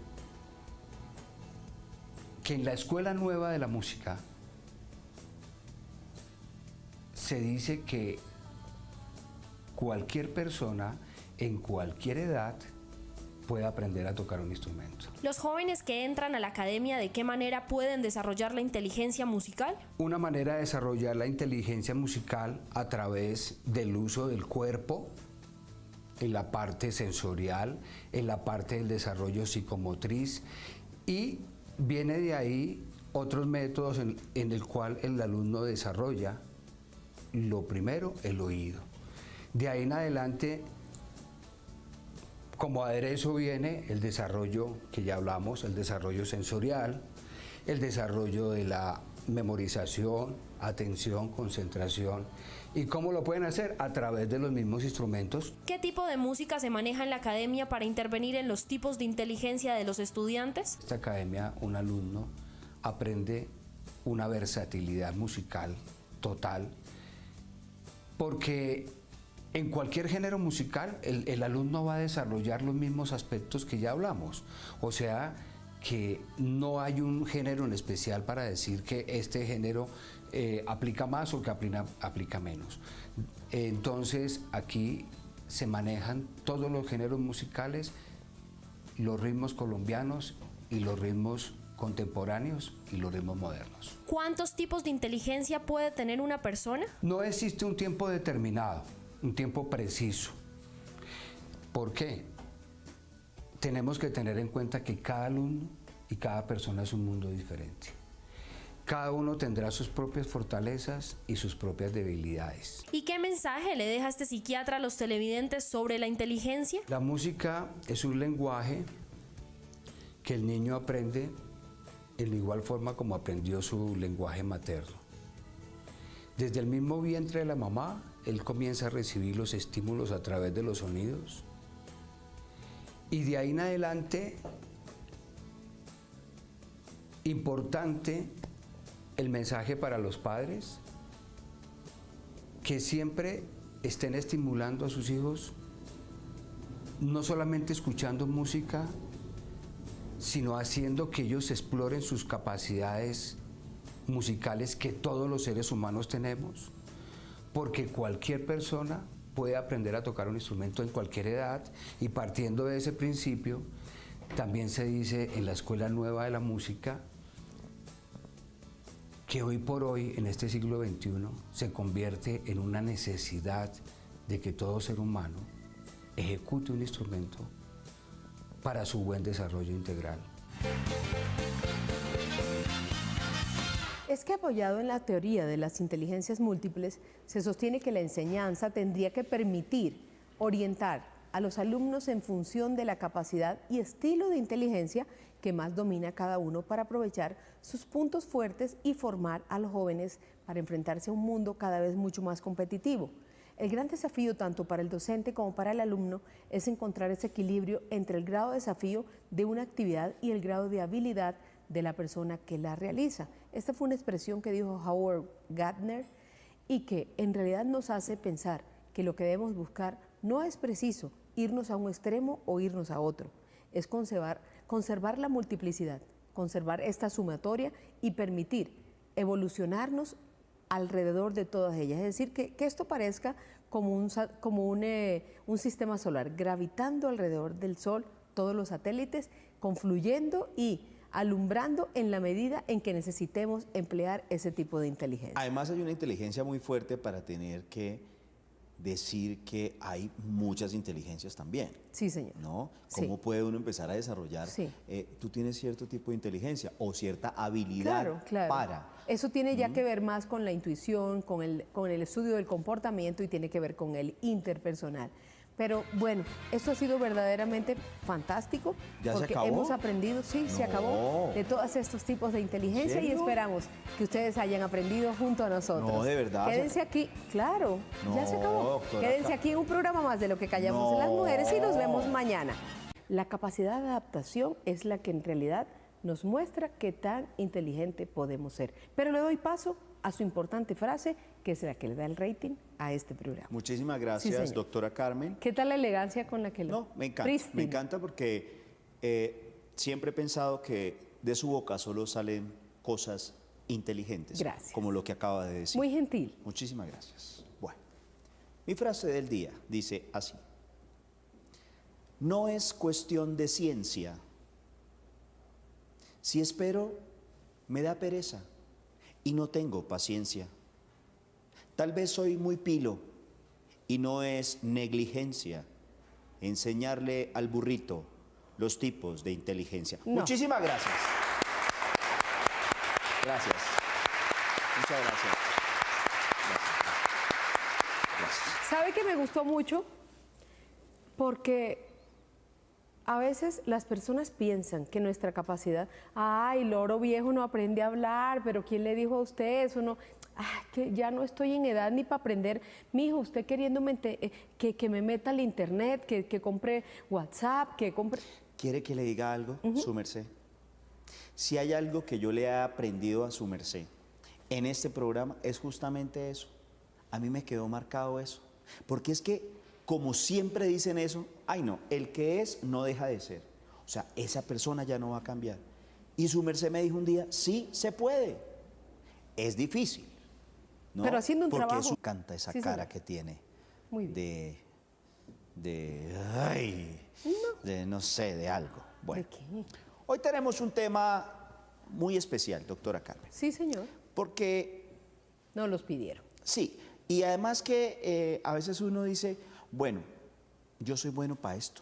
que en la Escuela Nueva de la Música se dice que cualquier persona en cualquier edad puede aprender a tocar un instrumento. ¿Los jóvenes que entran a la academia de qué manera pueden desarrollar la inteligencia musical? Una manera de desarrollar la inteligencia musical a través del uso del cuerpo, en la parte sensorial, en la parte del desarrollo psicomotriz, y viene de ahí otros métodos en el cual el alumno desarrolla, lo primero, el oído. De ahí en adelante, como aderezo viene el desarrollo que ya hablamos, el desarrollo sensorial, el desarrollo de la memorización, atención, concentración. ¿Y cómo lo pueden hacer? A través de los mismos instrumentos. ¿Qué tipo de música se maneja en la academia para intervenir en los tipos de inteligencia de los estudiantes? En esta academia, un alumno aprende una versatilidad musical total, porque en cualquier género musical el alumno va a desarrollar los mismos aspectos que ya hablamos. O sea, que no hay un género en especial para decir que este género aplica más o que aplica menos. Entonces, aquí se manejan todos los géneros musicales, los ritmos colombianos y los ritmos contemporáneos y los ritmos modernos. ¿Cuántos tipos de inteligencia puede tener una persona? No existe un tiempo determinado, un tiempo preciso. ¿Por qué? Tenemos que tener en cuenta que cada alumno y cada persona es un mundo diferente. Cada uno tendrá sus propias fortalezas y sus propias debilidades. ¿Y qué mensaje le deja este psiquiatra a los televidentes sobre la inteligencia? La música es un lenguaje que el niño aprende en igual forma como aprendió su lenguaje materno. Desde el mismo vientre de la mamá, él comienza a recibir los estímulos a través de los sonidos. Y de ahí en adelante, importante el mensaje para los padres, que siempre estén estimulando a sus hijos, no solamente escuchando música, sino haciendo que ellos exploren sus capacidades musicales que todos los seres humanos tenemos, porque cualquier persona puede aprender a tocar un instrumento en cualquier edad, y partiendo de ese principio, también se dice en la Escuela Nueva de la Música que hoy por hoy, en este siglo XXI, se convierte en una necesidad de que todo ser humano ejecute un instrumento para su buen desarrollo integral. Es que apoyado en la teoría de las inteligencias múltiples, se sostiene que la enseñanza tendría que permitir orientar a los alumnos en función de la capacidad y estilo de inteligencia que más domina cada uno para aprovechar sus puntos fuertes y formar a los jóvenes para enfrentarse a un mundo cada vez mucho más competitivo. El gran desafío tanto para el docente como para el alumno es encontrar ese equilibrio entre el grado de desafío de una actividad y el grado de habilidad de la persona que la realiza. Esta fue una expresión que dijo Howard Gardner y que en realidad nos hace pensar que lo que debemos buscar no es preciso irnos a un extremo o irnos a otro, es conservar la multiplicidad, conservar esta sumatoria y permitir evolucionarnos alrededor de todas ellas. Es decir, que esto parezca como un sistema solar, gravitando alrededor del Sol todos los satélites, confluyendo y alumbrando en la medida en que necesitemos emplear ese tipo de inteligencia. Además hay una inteligencia muy fuerte para tener que decir que hay muchas inteligencias también. Sí, señor. ¿No? ¿Cómo puede uno empezar a desarrollar? Sí. Tú tienes cierto tipo de inteligencia o cierta habilidad para... Eso tiene ya que ver más con la intuición, con el estudio del comportamiento y tiene que ver con el interpersonal. Pero bueno, esto ha sido verdaderamente fantástico. ¿Ya porque se acabó? hemos aprendido, sí, se acabó, de todos estos tipos de inteligencia y esperamos que ustedes hayan aprendido junto a nosotros. No, de verdad. Quédense aquí, claro, ya se acabó. Doctora, Quédense aquí en un programa más de Lo que callamos las mujeres y nos vemos mañana. La capacidad de adaptación es la que en realidad nos muestra qué tan inteligente podemos ser. Pero le doy paso a su importante frase, que es la que le da el rating a este programa. Muchísimas gracias, Sí, doctora Carmen. ¿Qué tal la elegancia con la que lo... No, me encanta. Prístino. Me encanta porque siempre he pensado que de su boca solo salen cosas inteligentes. Gracias. Como lo que acaba de decir. Muy gentil. Muchísimas gracias. Bueno, mi frase del día dice así. No es cuestión de ciencia. Si espero, me da pereza y no tengo paciencia. Tal vez soy muy pilo y no es negligencia enseñarle al burrito los tipos de inteligencia. No. Muchísimas gracias. Gracias. Muchas gracias. Gracias. ¿Sabe que me gustó mucho? Porque a veces las personas piensan que nuestra capacidad, ay, loro viejo no aprende a hablar, pero ¿quién le dijo a usted eso? No, que ya no estoy en edad ni para aprender. Mijo, usted queriéndome que me meta al internet, que compre WhatsApp, que compre... ¿Quiere que le diga algo, su merced? Si hay algo que yo le he aprendido a su merced en este programa, es justamente eso. A mí me quedó marcado eso. Porque es que, como siempre dicen eso, ay no, el que es no deja de ser. O sea, esa persona ya no va a cambiar. Y su merced me dijo un día, sí, se puede. Es difícil, ¿no? Pero haciendo un trabajo... Porque eso canta esa cara que tiene. Muy bien. No sé, de algo. Bueno, ¿De qué? hoy tenemos un tema muy especial, doctora Carmen. Sí, señor. Porque... No los pidieron. Sí, y además que a veces uno dice, bueno, yo soy bueno para esto.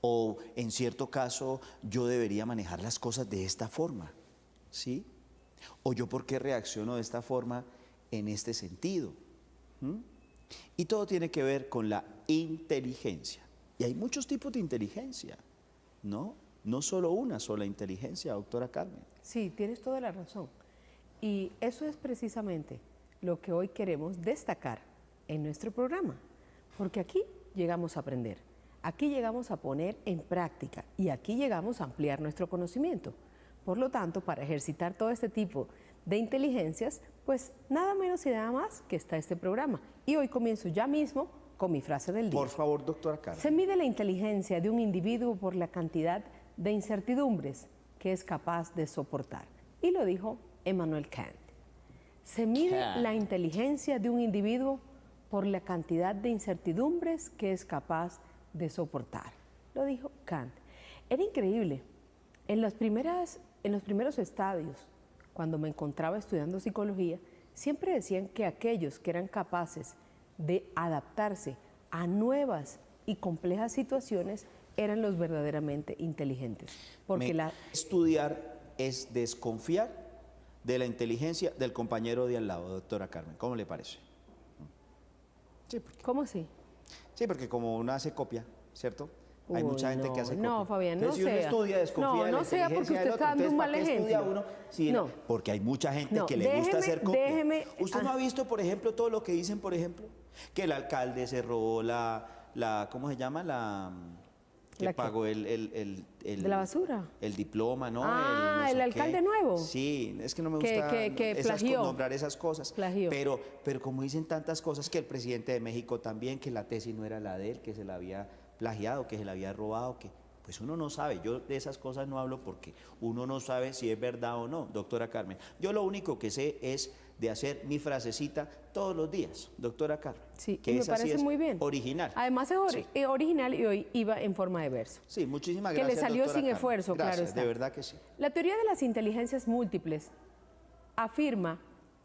O en cierto caso, yo debería manejar las cosas de esta forma, ¿sí? O yo por qué reacciono de esta forma en este sentido. Y todo tiene que ver con la inteligencia. Y hay muchos tipos de inteligencia, ¿no? No solo una sola inteligencia, doctora Carmen. Sí, tienes toda la razón. Y eso es precisamente lo que hoy queremos destacar en nuestro programa. Porque aquí llegamos a aprender, aquí llegamos a poner en práctica y aquí llegamos a ampliar nuestro conocimiento. Por lo tanto, para ejercitar todo este tipo de inteligencias, pues nada menos y nada más que está este programa. Y hoy comienzo ya mismo con mi frase del día. Por favor, doctora Carmen. Se mide la inteligencia de un individuo por la cantidad de incertidumbres que es capaz de soportar. Y lo dijo Immanuel Kant. Se mide la inteligencia de un individuo por la cantidad de incertidumbres que es capaz de soportar. Lo dijo Kant. Era increíble. En los primeros estadios, cuando me encontraba estudiando psicología, siempre decían que aquellos que eran capaces de adaptarse a nuevas y complejas situaciones eran los verdaderamente inteligentes. Porque Estudiar es desconfiar de la inteligencia del compañero de al lado, doctora Carmen. ¿Cómo le parece? Sí, ¿Cómo así? Sí, porque como uno hace copia, ¿cierto? Hay mucha gente que hace copia. No, Fabián, no Entonces, si uno sea. estudia, desconfía de la No sea porque inteligencia usted del está otro. dando un Entonces, mal ¿para qué estudia ejemplo? uno? Sí, No. Porque hay mucha gente No, que le gusta hacer copia. ¿Usted no ah. ha visto, por ejemplo, todo lo que dicen, por ejemplo? Que el alcalde se robó ¿cómo se llama? Que ¿La qué? pagó el ¿De la basura? El diploma, ¿no? Ah, no sé el alcalde qué. nuevo. Sí, es que no me Que gusta plagió. nombrar esas cosas. Plagió. Pero como dicen tantas cosas, que el presidente de México también, que la tesis no era la de él, que se la había plagiado, que se la había robado, que pues uno no sabe. Yo de esas cosas no hablo porque uno no sabe si es verdad o no, doctora Carmen. Yo lo único que sé es de hacer mi frasecita todos los días, doctora Carmen. Sí, que y me esa parece sí es muy bien. Original. Además es original y hoy iba en forma de verso. Sí, muchísimas Que gracias. le salió doctora sin Carmen. esfuerzo, Gracias, claro está. de verdad que sí. La teoría de las inteligencias múltiples afirma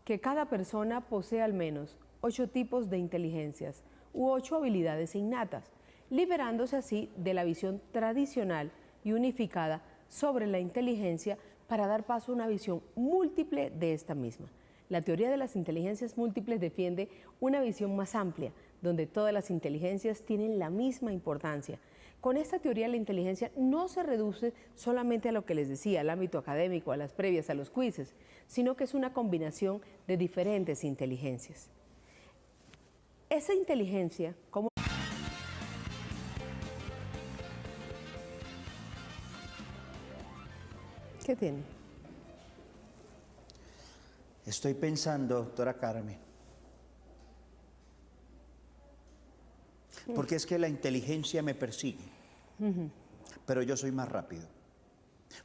que cada persona posee al menos 8 tipos de inteligencias u 8 habilidades innatas, liberándose así de la visión tradicional y unificada sobre la inteligencia para dar paso a una visión múltiple de esta misma. La teoría de las inteligencias múltiples defiende una visión más amplia, donde todas las inteligencias tienen la misma importancia. Con esta teoría la inteligencia no se reduce solamente a lo que les decía, al ámbito académico, a las previas, a los quizzes, sino que es una combinación de diferentes inteligencias. Esa inteligencia, ¿cómo? ¿Qué tiene? Estoy pensando, doctora Carmen, porque es que la inteligencia me persigue, pero yo soy más rápido.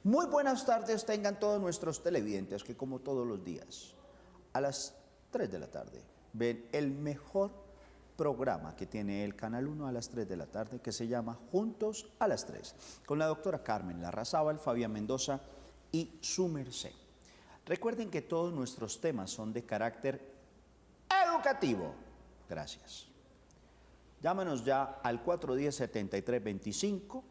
Muy buenas tardes tengan todos nuestros televidentes que como todos los días, a las 3 de la tarde, ven el mejor programa que tiene el Canal 1 a las 3 de la tarde, que se llama Juntos a las 3, con la doctora Carmen Larrazábal, Fabián Mendoza y su merced. Recuerden que todos nuestros temas son de carácter educativo. Gracias. Llámanos ya al 410-7325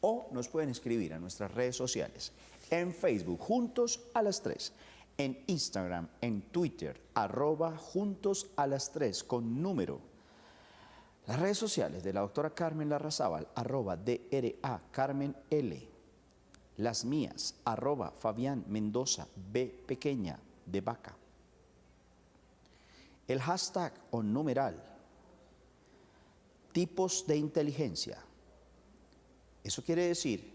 o nos pueden escribir a nuestras redes sociales. En Facebook, Juntos a las 3. En Instagram, en Twitter, @Juntos a las 3 con número. Las redes sociales de la doctora Carmen Larrazábal, @DRA Carmen L. Las mías, @Fabián Mendoza, B pequeña, de vaca. El hashtag o numeral, tipos de inteligencia. Eso quiere decir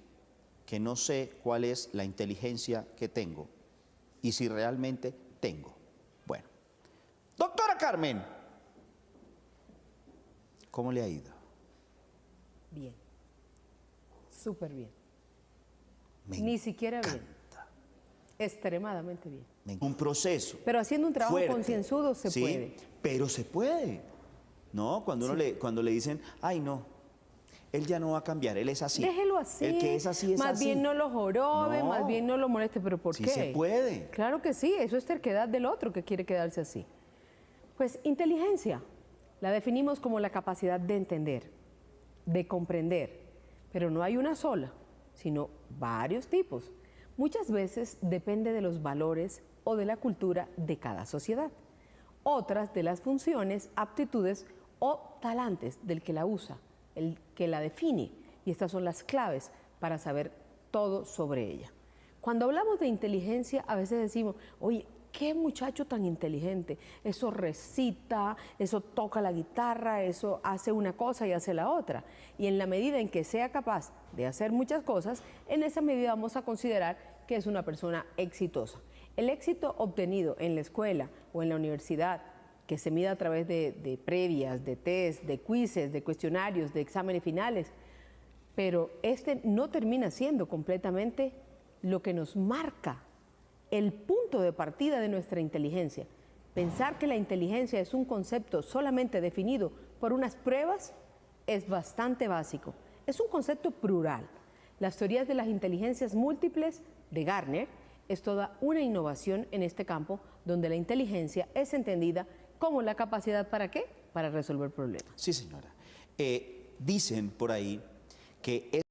que no sé cuál es la inteligencia que tengo y si realmente tengo. Bueno, doctora Carmen, ¿cómo le ha ido? Bien, súper bien. Me Ni siquiera encanta. bien. Extremadamente bien. Un proceso. Pero haciendo un trabajo fuerte. concienzudo se Sí, puede. pero se puede. No, cuando le dicen, ay no, él ya no va a cambiar, él es así. Déjelo así. El que es así es más así. bien no lo jorobe, No. más bien no lo moleste. ¿Pero por Sí qué? se puede. Claro que sí, eso es terquedad del otro que quiere quedarse así. Pues inteligencia la definimos como la capacidad de entender, de comprender, pero no hay una sola, sino varios tipos. Muchas veces depende de los valores o de la cultura de cada sociedad. Otras de las funciones, aptitudes o talantes del que la usa, el que la define. Y estas son las claves para saber todo sobre ella. Cuando hablamos de inteligencia, a veces decimos, oye, qué muchacho tan inteligente. Eso recita, eso toca la guitarra, eso hace una cosa y hace la otra. Y en la medida en que sea capaz de hacer muchas cosas, en esa medida vamos a considerar que es una persona exitosa. El éxito obtenido en la escuela o en la universidad, que se mide a través de previas, de test, de quizzes, de cuestionarios, de exámenes finales, pero este no termina siendo completamente lo que nos marca el punto de partida de nuestra inteligencia. Pensar que la inteligencia es un concepto solamente definido por unas pruebas es bastante básico. Es un concepto plural. Las teorías de las inteligencias múltiples de Garner es toda una innovación en este campo donde la inteligencia es entendida como la capacidad ¿para qué? Para resolver problemas. Sí, señora. Dicen por ahí que